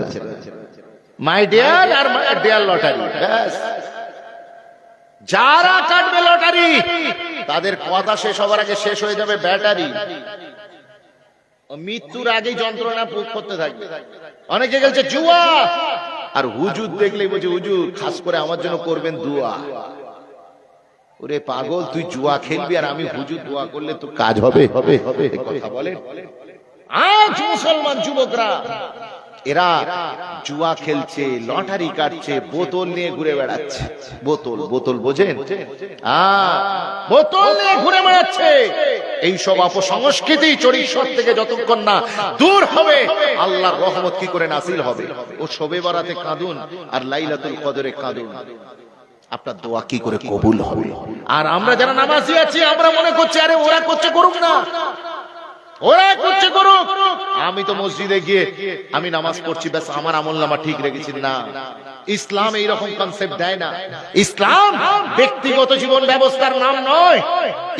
My dear R dare lottery, যারা কাটবে লটারি তাদের কথা শেষ হবার আগে শেষ হয়ে যাবে ব্যাটারি, মৃত্যুর আগেই যন্ত্রণা ভোগ করতে থাকবে। অনেকে গেছে জুয়া, আর হুজুর দেখলেই বলছে হুজুর খাস করে আমার জন্য করবেন দোয়া। ওরে পাগল, তুই জুয়া খেলবি আর আমি হুজুর দোয়া করলে তো কাজ হবে? হবে হবে কথা বলেন। আজ মুসলমান যুবকরা এরা জুয়া খেলছে, লটারি কাটছে, বোতল নিয়ে ঘুরে বেড়াচ্ছে। বোতল, বোতল বোঝেন? বোতল নিয়ে ঘুরে বেড়াচ্ছে। এইসব অপসংস্কৃতি চরিত্র থেকে যতক্ষণ না দূর হবে, আল্লাহর রহমত কি করে নাসিল হবে? ও শবে বরাতে কাঁদুন আর লাইলাতুল কদরে কাঁদুন, আপনার দোয়া কি করে কবুল হবে? আর আমরা যারা নামাজি আছি, আমরা মনে করছি আরে ওরা করছে করুক না, ওরা করছে করুক, আমি তো মসজিদে গিয়ে আমি নামাজ পড়ছি, ব্যাস আমার আমলনামা ঠিক রেখেছি। না, ইসলাম এইরকম কনসেপ্ট দেয় না। ইসলাম ব্যক্তিগত জীবন ব্যবস্থার নাম নয়,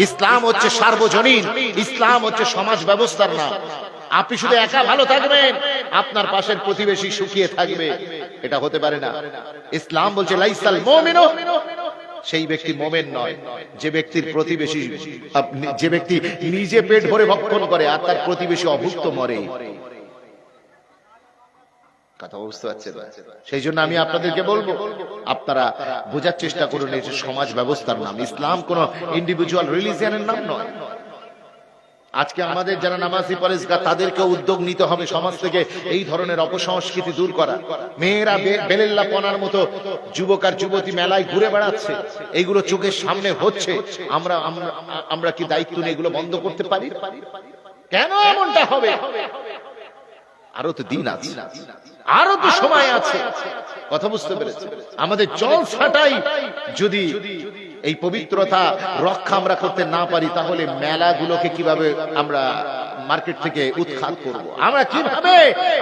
ইসলাম হচ্ছে সার্বজনীন, ইসলাম হচ্ছে সমাজ ব্যবস্থার নাম। আপনি শুধু একা ভালো থাকবেন, আপনার পাশের প্রতিবেশী সুখিয়ে থাকবে, এটা হতে পারে না। ইসলাম বলছে লাইসাল মুমিনু, সেই ব্যক্তি মোমেন নয় যে ব্যক্তির প্রতিবেশী, যে ব্যক্তি নিজে পেট ভরে ভক্ষণ করে আর তার প্রতিবেশী অভুক্ত মরে। কথা বুঝতে পারছেন? সেই জন্য আমি আপনাদেরকে বলবো, আপনারা বোঝার চেষ্টা করুন, এই যে সমাজ ব্যবস্থার নাম। ইসলাম কোন ইন্ডিভিজুয়াল রিলিজিয়নের নাম নয়। আজকে আমাদের যারা নামাজি পরেজগার, তাদেরকে উদ্যোগ নিতে হবে সমাজ থেকে এই ধরনের অপসংস্কৃতি দূর করা। মেয়েরা বেলেল্লা পনার মতো যুবক আর যুবতী মেলায় ঘুরে বেড়াচ্ছে, এইগুলো চোখের সামনে হচ্ছে। আমরা কি দায়িত্ব নিয়ে এগুলো বন্ধ করতে পারি? কেন এমনটা হবে? আরো তো দিন আছে, আরো তো সময় আছে। কথা বুঝতে পেরেছি? আমাদের জলসাটাই যদি এই পবিত্রতা রক্ষা আমরা করতে না পারি, তাহলে মেলাগুলোকে কিভাবে আমরা মার্কেট থেকে উৎখাত করব? আমরা কিভাবে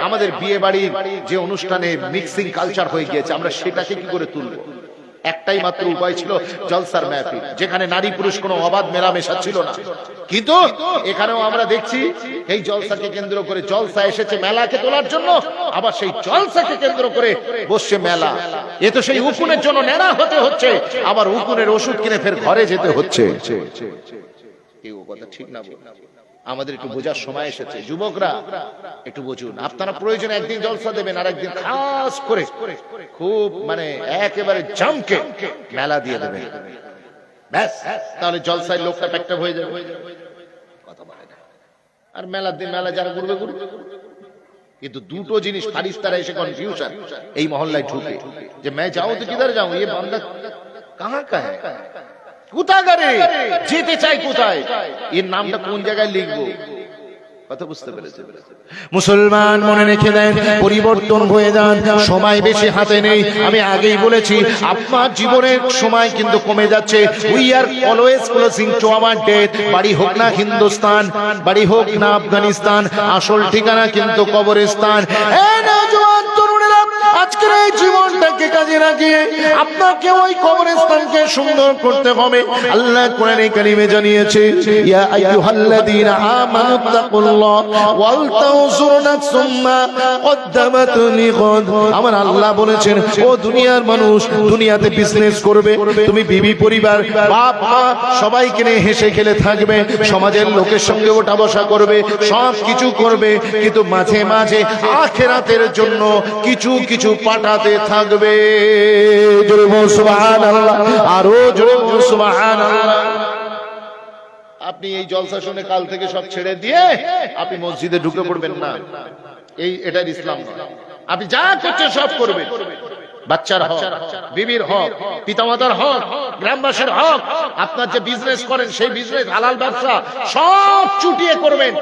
আমাদের বিয়ে বাড়ির যে অনুষ্ঠানে মিক্সিং কালচার হয়ে গিয়েছে, আমরা সেটাকে কি করে তুলব? একটাই মাত্র উপায় ছিল জলসার মাহফিল, যেখানে নারী পুরুষ কোনো অবাধ মেলামেশা ছিল না। কিন্তু এখানেও আমরা দেখছি এই জলসাকে কেন্দ্র করে, জলসা এসেছে মেলাকে তোলার জন্য, আবার সেই জলসাকে কেন্দ্র করে বসছে মেলা। এ তো সেই উকুনের জন্য নেড়া হতে হচ্ছে, আবার উকুনের ওষুধ কিনে ফের ঘরে যেতে হচ্ছে। কেউ কথা ঠিক না বল, আমাদের একটু বোঝার সময় এসেছে। যুবকরা একটু বুঝুন, আপনারা প্রয়োজনে একদিন জলসা দেবেন, আর একদিন খাস করে খুব মানে একেবারে জমকে মেলা দিয়ে দেবেন, ব্যাস, তাহলে জলসায় লোকটা প্যাকটা হয়ে যাবে। কথা বলে না, আর মেলার দিন মেলা যারা ঘুরবে ঘুরবে। কিন্তু দুটো জিনিস ফারিস্তারা এসে কনফিউশন এই মহল্লায় ঢুকে, যে मैं जाऊं तो किधर जाऊं, ये बंदा कहां का है, কোথাগারে যেতে চাই, কোথায়, এর নামটা কোন জায়গায় লিখবো, কথা বুঝতে পেরেছে? মুসলমান মনে রেখে দেন, পরিবর্তন হয়ে যান, সময় বেশি হাতে নেই। আমি আগেই বলেছি আপনার জীবনের সময় কিন্তু কমে যাচ্ছে। We are always closing to our death. বাড়ি হোক না হিন্দুস্তান, বাড়ি হোক না আফগানিস্তান, আসল ঠিকানা কিন্তু কবরস্থান। আজকের এই জীবনটাকে কাজে লাগিয়ে আপনাকে ওই কবরস্থানকে সুন্দর করতে হবে। আল্লাহ কোরআনে কারিমে জানিয়েছে, ইয়া আইয়ুহাল্লাযীনা আমানুত্তাকুল্লাহ ওয়াল তানজুর নাফসুম মা কদ্দামাত লিগাদ। আমার আল্লাহ বলেছেন, ও দুনিয়ার মানুষ, দুনিয়াতে বিজনেস করবে, তুমি বিবি পরিবার বাপ মা সবাইকে নিয়ে হেসে খেলে থাকবে, সমাজের লোকের সঙ্গে ওঠা বসা করবে, সব কিছু করবে, কিন্তু মাঝে মাঝে আখিরাতের জন্য কিছু কিছু পাঠাতে থাকবে। জোরে বল সুবহানাল্লাহ, আরো জোরে বল সুবহানাল্লাহ। আপনি এই জলসা শুনে কাল থেকে সব ছেড়ে দিয়ে আপনি মসজিদে ঢুকে পড়বেন না, এটার ইসলাম নয়। আপনি যা করছেন সব করবেন, বাচ্চার হক, বিবির হক, পিতামাতার হক, গ্রামবাসীর হক, আপনার যে বিজনেস করেন সেই বিজনেস হালাল ব্যবসা সব চুটিয়ে করবেন।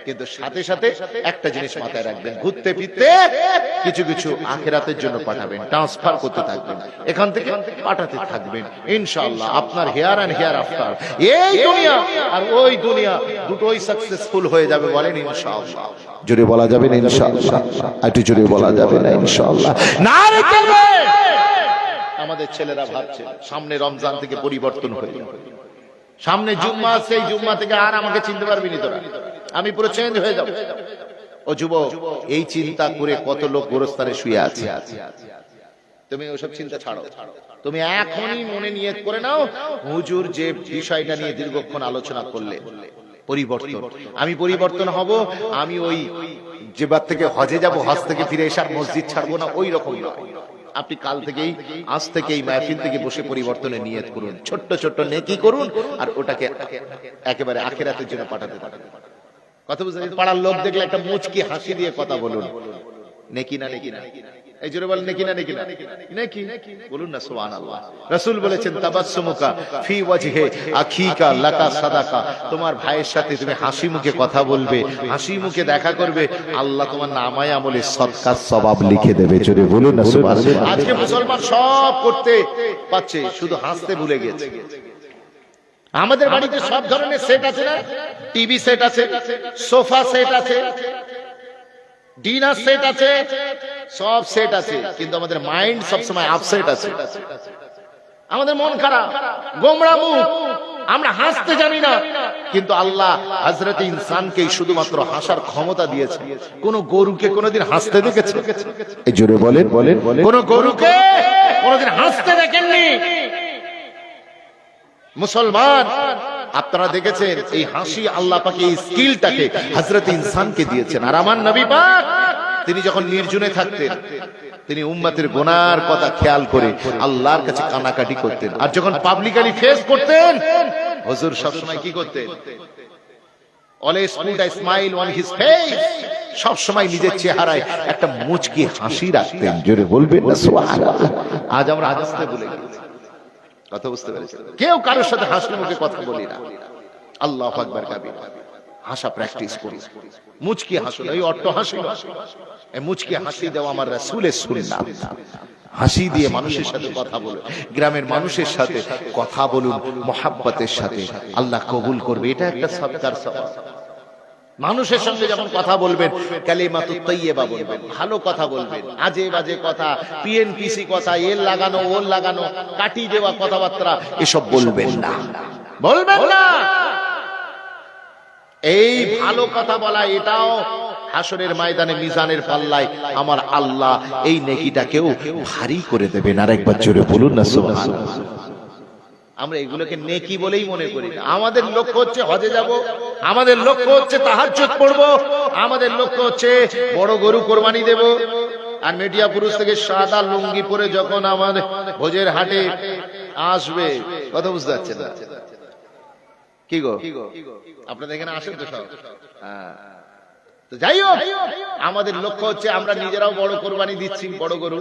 কিন্তু সাথে সাথে একটা জিনিস মাথায় রাখবেন, ঘুরতে ফিরতে কিছু কিছু আখিরাতের জন্য পাঠাবেন, ট্রান্সফার করতে থাকবেন, এখান থেকে পাঠাতে থাকবেন। ইনশাআল্লাহ আপনার হেয়ার এন্ড হেয়ার আফটার এই দুনিয়া আর ওই দুনিয়া দুটোই সাকসেসফুল হয়ে যাবে, বলেন ইনশাআল্লাহ। জোরে বলা যাবে না ইনশাআল্লাহ? একটু জোরে বলা যাবে না ইনশাআল্লাহ? নারে তাকবীর! আমাদের ছেলেরা ভাবছে সামনে রমজান থেকে পরিবর্তন হয়ে যাবে, সামনে জুম্মা, সেই জুম্মা থেকে আর আমাকে চিনতে পারবি না তোরা, আমি পুরো চেঞ্জ হয়ে যাব। ও যুবক, এই চিন্তা করে কত লোক গোরস্থানে শুয়ে আছে। তুমি ওসব চিন্তা ছাড়ো, তুমি এখনই মনে নিয়ত করে নাও, হুজুর যে বিষয়টা নিয়ে দীর্ঘক্ষণ আলোচনা করলে পরিবর্তন, আমি পরিবর্তন হব, আমি ওই যেবার থেকে হজে যাব, হজ থেকে ফিরে এসে আর মসজিদ ছাড়বো না, ওই রকম নয়। আপনি কাল থেকেই, আজ থেকেই মাহফিল থেকে বসে পরিবর্তনের নিয়ত করুন, ছোট্ট ছোট্ট নেকি করুন, আর ওটাকে একেবারে আখিরাতের জন্য পাঠাতে পাঠাতে। কথা বুঝতে পারছেন? পাড়ার লোক দেখলে একটা মুচকি হাসি দিয়ে কথা বলুন, নেকি না নেকি না, এই জোরে বলেন নেকি না নেকি না নেকি বলুন না, সুবহানাল্লাহ। রাসূল বলেছেন, তাবাসসুমুকা ফি ওয়াজহি আখিকা লাকা সাদাকা। তোমার ভাইয়ের সাথে তুমি হাসি মুখে কথা বলবে, হাসি মুখে দেখা করবে, আল্লাহ তোমার নামায়ে আমলে সদকার সওয়াব লিখে দেবে। জোরে বলুন না সুবহানাল্লাহ। আজকে মুসলমান সব করতে পারছে, শুধু হাসতে ভুলে গেছে। আমাদের বাড়িতে সব ধরনের সেট আছে না, টিভি সেট আছে, সোফা সেট আছে, ডিনার সেট আছে, সব সেট আছে, কিন্তু আমাদের মাইন্ড সবসময় আপসেট আছে। আমাদের মন খারাপ, গোমরা মুখ, আমরা হাসতে জানি না। কিন্তু আল্লাহ হযরত ইনসানকে শুধুমাত্র হাসার ক্ষমতা দিয়েছে। কোন গরুকে কোনদিন হাসতে দেখেছে? এই জোরে বলেন বলেন বলেন। কোন গরুকে কোনদিন হাসতে দেখেননি। মুসলমান, আপনারা দেখেছেন এই হাসি আল্লাহ পাক এই স্কিলটাকে হযরত ইনসানকে দিয়েছেন। আর আমার নবী পাক তিনি যখন নির্জনে থাকতেন, তিনি উম্মতের গুনার কথা খেয়াল করে আল্লাহর কাছে কানাকাটি করতেন। আর যখন পাবলিকলি ফেস করতেন, হুজুর সবসময় কি করতেন? Always put a smile on his face. সব সময় নিজের চেহারায় একটা মুচকি হাসি রাখতেন। জোরে বলবেন না সুবহানাল্লাহ। আজ আমরা হাসতে ভুলে গেছি। কথা বুঝতে পেরেছেন? কেউ কারোর সাথে হাসি মুখে কথা বলি না। আল্লাহু আকবার কাবীর। হাসা প্র্যাকটিস করি, মুচকি হাসুন, এই অট্ট হাসি, এই মুচকি হাসি দেওয়া আমার রাসূলের সুন্নাত। হাসি দিয়ে মানুষের সাথে কথা বলুন, গ্রামের মানুষের সাথে কথা বলুন মহব্বতের সাথে, আল্লাহ কবুল করবে। এটা একটা সদকার সওয়াব। মানুষের সঙ্গে যখন কথা বলবেন কালিমাতুত তাইয়্যিবা বলবেন, ভালো কথা বলবেন। আজে বাজে কথা, পিএনপিসি কথা, এর লাগানো ওর লাগানো, কাটি দেওয়া কথাবার্তা এসব বলবেন না, বলবেন না। এই ভালো কথা বলা, এটাও হাসরের ময়দানে মিজানের পাল্লায় আমার আল্লাহ এই নেকিটাকেও ভারী করে দেবেন। আর একবার জোরে বলুন না সুবহানাল্লাহ। আমরা এগুলোকে নেকি বলেই মনে করি না। আমাদের লক্ষ্য হচ্ছে হজে যাব, আমাদের লক্ষ্য হচ্ছে তাহাজ্জুদ পড়ব, আমাদের লক্ষ্য হচ্ছে বড় গরু কোরবানি দেব। আর মিডিয়া পুরুষ থেকে সাদা লুঙ্গি পরে যখন আমাদের ভোজের হাটে আসবে, কথা বুঝতে পারছেন না কি গো? আপনাদের এখানে আসেন তো সব? হ্যাঁ, যাই হোক, আমাদের লক্ষ্য হচ্ছে আমরা নিজেরাও বড় কোরবানি দিচ্ছি, বড় গরু।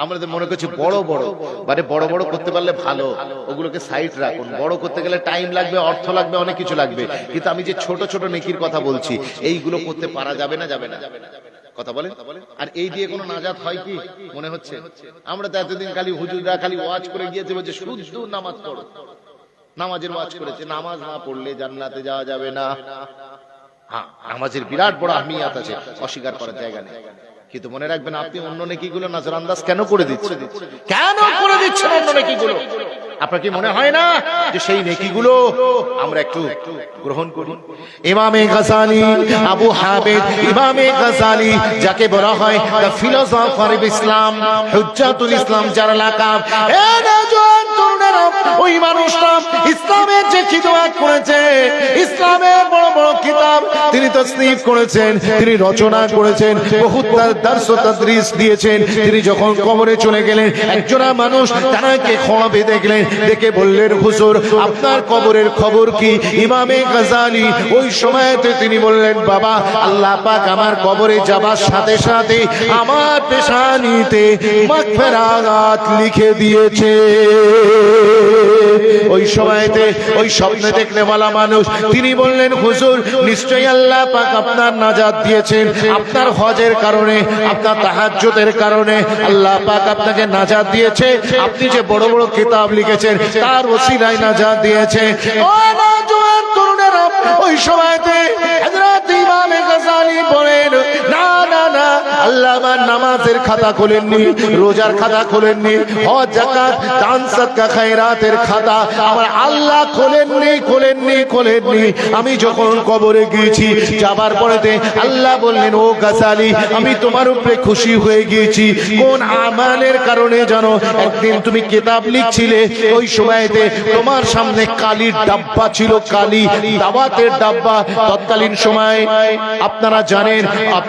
আমাদের মনে করছি বড় বড়, মানে বড় বড় করতে পারলে ভালো, ওগুলোকে সাইড রাখুন। বড় করতে গেলে টাইম লাগবে, অর্থ লাগবে, অনেক কিছু লাগবে। কিন্তু আমি যে ছোট ছোট নেকির কথা বলছি, এইগুলো করতে পারা যাবে না, যাবে না, কথা বলেন। আর এই দিয়ে কোনো নাজাত হয় কি মনে হচ্ছে? আমরা তো এতদিন খালি হুজুররা খালি ওয়াজ করে গিয়েছে, বলছে শুদ্ধ নামাজ পড়ো, নামাজের ওয়াজ করেছে। নামাজ না পড়লে জান্নাতে যাওয়া যাবে না। হ্যাঁ, নামাজের বিরাট বড় আহমিয়াত আছে, অস্বীকার করার জায়গা নেই। কিন্তু মনে রাখবেন, আপনি অন্য নেকিগুলো নজরআন্দাজ কেন করে দিচ্ছেন? কেন করে দিচ্ছেন অন্য নেকিগুলো? আপনার কি মনে হয় না যে সেই নেকিগুলো আমরা একটু গ্রহণ করি? ইমামে গাজালি, আবু হামিদ ইমামে গাজালি, যাকে বলা হয় দ্য ফিলোসফার অফ ইসলাম, হুজ্জাতুল ইসলাম যার লাকাব, ওই মানুষটা ইসলামের যে খিদমত করেছে, ইসলামের বড় বড় কিতাব তিনি তাসনিফ করেছেন, তিনি রচনা করেছেন, বহুত দারস ও তাদরিস দিয়েছেন। তিনি যখন কবরে চলে গেলেন, একজন মানুষ তাকে খোঁয়াবে দেখলেন, দেখে বললেন, হুজুর আপনার কবরের খবর কি? ইমামে গাজালি ওই সময়তে তিনি বললেন, বাবা, আল্লাহ পাক আমার কবরে যাবার সাথে সাথে আমার পেশানিতে মাগফিরাত লিখে দিয়েছে। ওই সময়তে ওই স্বপ্নে দেখলে বলা মানুষ তিনি বললেন, হুজুর নিশ্চয়ই আল্লাহ পাক আপনার নাজাত দিয়েছেন, আপনার হজের কারণে, আপনার তাহাজ্জুদের কারণে আল্লাহ পাক আপনাকে নাজাত দিয়েছে। আপনি যে বড় বড় কিতাব লিখেছেন তার ওসিলায় নাজাত দিয়েছে। ও নওজোয়ান তরুণেরা, ওই সময়তে হযরত ইমাম গাজালি বলেন, না না না, আল্লাহ আমার নামাজের খাতা খোলেননি, রোজার খাতা খোলেননি, হজ যাকাত দান সাদকা খায়রাতের খাতা আমার আল্লাহ খোলেননি, খোলেননি, খোলেননি। আমি যখন কবরে গিয়েছি, যাবার পরেতে আল্লাহ বললেন, ও গাজালি, আমি তোমার উপরে খুশি হয়ে গিয়েছি। কোন আমালের কারণে জানো? একদিন তুমি কিতাব লিখছিলে, ওই সময়তে তোমার সামনে কালির ডাব্বা ছিল, কালি দাওয়াতের ডাব্বা। তৎকালীন সময় আপনারা জানেন,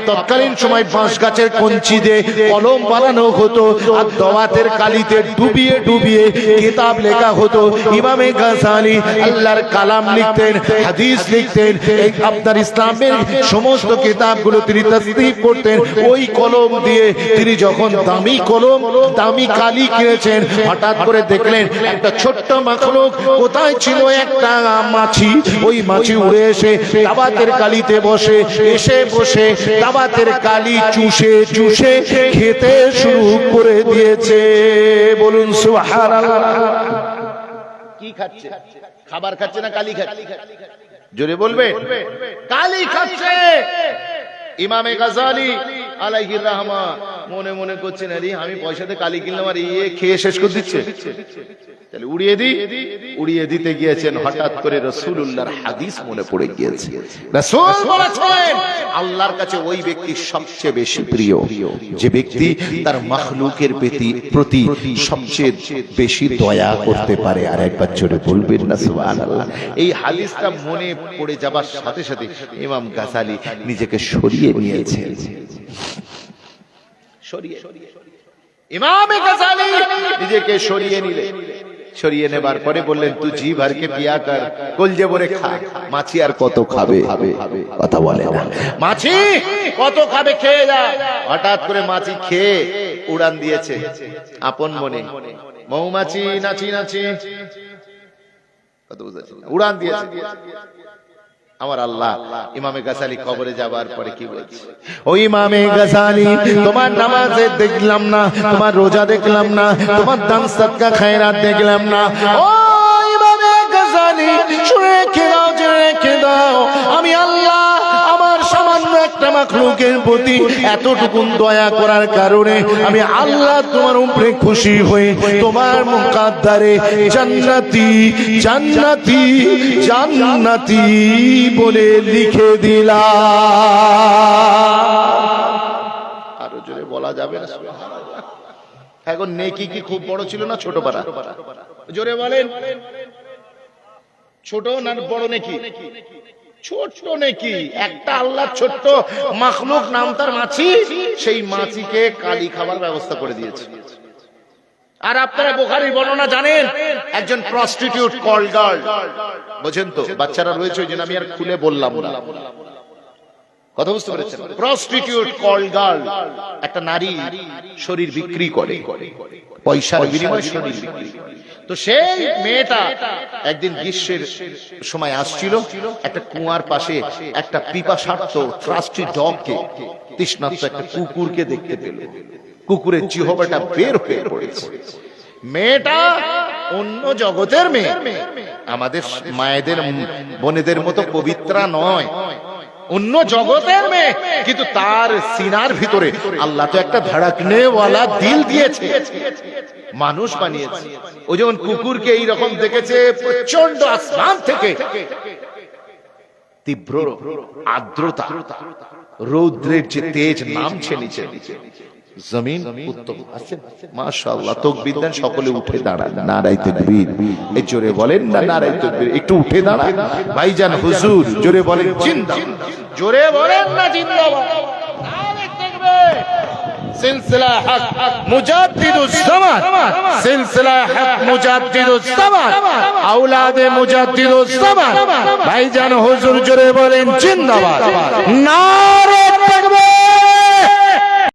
তৎকালীন সময় বাঁশ গাছের কঞ্চি দিয়ে কলম বানানো হতো, আর দাওয়াতের কালিতে ডুবিয়ে ডুবিয়ে কিতাব লেখা হতো। ইমামে গাজালি আল্লাহর কালাম লিখতেন, হাদিস লিখতেন, এই আপনার ইসলামের সমস্ত কিতাবগুলো তিনি তাসনিফ করতেন ওই কলম দিয়ে। তিনি যখন দামি কলম, দামি কালি কিনেছেন, হঠাৎ করে দেখলেন একটা ছোট্ট মাখলুক, কোথায় ছিল একটা মাছি, ওই মাছি উড়ে এসে দাওয়াতের কালিতে বসে, এসে বসে দাওয়াতের কালি চুষে চুষে খেতে শুরু করে দিয়েছে। বলুন সুবহানাল্লাহ। কি খাচ্ছে? খাবার খাচ্ছে না কালি খাচ্ছে? জোরে বলবে। কালি খাচ্ছে। ইমামে গাজালি আলাইহির রাহমা মনে মনে করছেন, আরে আমি পয়সাতে কালি কিনলাম আর ইয়ে খেয়ে শেষ করে দিচ্ছে, তাহলে উড়িয়ে দি। উড়িয়ে দিতে গিয়েছেন, হঠাৎ করে রাসূলুল্লাহর হাদিস মনে পড়ে গিয়েছে। রাসূল বলেছেন, আল্লাহর কাছে ওই ব্যক্তি সবচেয়ে বেশি প্রিয় যে ব্যক্তি তার মাখলুকের প্রতি সবচেয়ে বেশি দয়া করতে পারে। আর একবার জোরে বলবেন না সুবহানাল্লাহ। এই হাদিসটা মনে পড়ে যাবার সাথে সাথে ইমাম গাজালি নিজেকে সরিয়ে নিয়েছেন। ইমামে গাজালি নিজেকে সরিয়ে নিলেন। সরিয়ে নেবার পরে বললেন, তুই জি ভরকে পিয়া কর, কলজে ভরে খা। মাছি আর কত খাবে? কথা বলে না। মাছি কত খাবে? খেয়ে যা। হঠাৎ করে মাছি খেয়ে উড়ান দিয়েছে আপন মনে। মৌমাছি নাচি নাচি কত বুঝাচ্ছি, উড়ান দিয়েছে। আমার আল্লাহ ইমামে গাজালি কবরে যাবার পরে কি বলছে? ও ইমামে গাজালি, তোমার নামাজে দেখলাম না, তোমার রোজা দেখলাম না, তোমার দান সাদকা খায়রাত দেখলাম না। ও ইমামে গাজালি, শুনে রেখে দাও, জেনে রেখে দাও, আমি আল্লাহ আমার মাখলুকের প্রতি এতটুকুন দয়া করার কারণে আমি আল্লাহ তোমার উপরে খুশি হয়ে তোমার মুকাদ্দারে জান্নাতি জান্নাতি জান্নাতি বলে লিখে দিলাম। আরো জোরে বলা যাবে না? এখন নেকি কি খুব বড় ছিল না ছোট পারা? জোরে বলেন, ছোট না বড় নেকি? ছোট নেকি। একটা আল্লাহ ছোট্ট মাখলুক নাম তার মাছি, সেই মাছিকে কালি খাবার ব্যবস্থা করে দিয়েছে। আর আপনারা বুখারীর বর্ণনা জানেন, একজন প্রস্টিটিউট কল গার্ল, বুঝেন তো, বাচ্চারা রয়েছে ওই জন্য আমি আর খুলে বললাম না, কথা বুঝতে পেরেছেন? প্রস্টিটিউট কল গার্ল, একটা নারী শরীর বিক্রি করে, পয়সার বিনিময়ে শরীর বিক্রি। তো সেই মেয়েটা একদিন গ্রীষ্মের সময় আসছিল, একটা কুয়ার পাশে একটা পিপাসার্ত থ্রাস্টি ডগকে, তৃষ্ণার্ত একটা কুকুরকে দেখতে পেল। কুকুরের জিহ্বাটা বের হয়ে পড়েছে। মেয়েটা অন্য জগতের মেয়ে, আমাদের মায়েদের বোনেদের মতো পবিত্রা নয়, অন্য জগতের মেয়ে, কিন্তু তার সিনার ভিতরে আল্লাহ তো একটা ধড়কনেওয়ালা দিল দিয়েছে, মানুষ বানিয়েছে। ও যখন কুকুরকে এইরকম দেখেছে, প্রচন্ড আসমান থেকে তীব্র আর্দ্রতা, রৌদ্রের যে তেজ নামছে নিচে, জমিন উত্তম আছে। মাশাআল্লাহ, তাকবীর দেন, সকলে উঠে দাঁড়ান, নারায়ে তাকবীর। এই জোরে বলেন না নারায়ে তাকবীর, একটু উঠে দাঁড়ান ভাইজান হুজুর, জোরে বলেন জিন্দাবাদ, জোরে বলেন না জিন্দাবাদ, নারায়ে তাকবীর। সিলসিলা হক মুজাদ্দিদুস জামান, সিলসিলা হক মুজাদ্দিদুস জামান, আওলাদে মুজাদ্দিদুস জামান, ভাইজান হুজুর জোরে বলেন জিন্দাবাদ, নারায়ে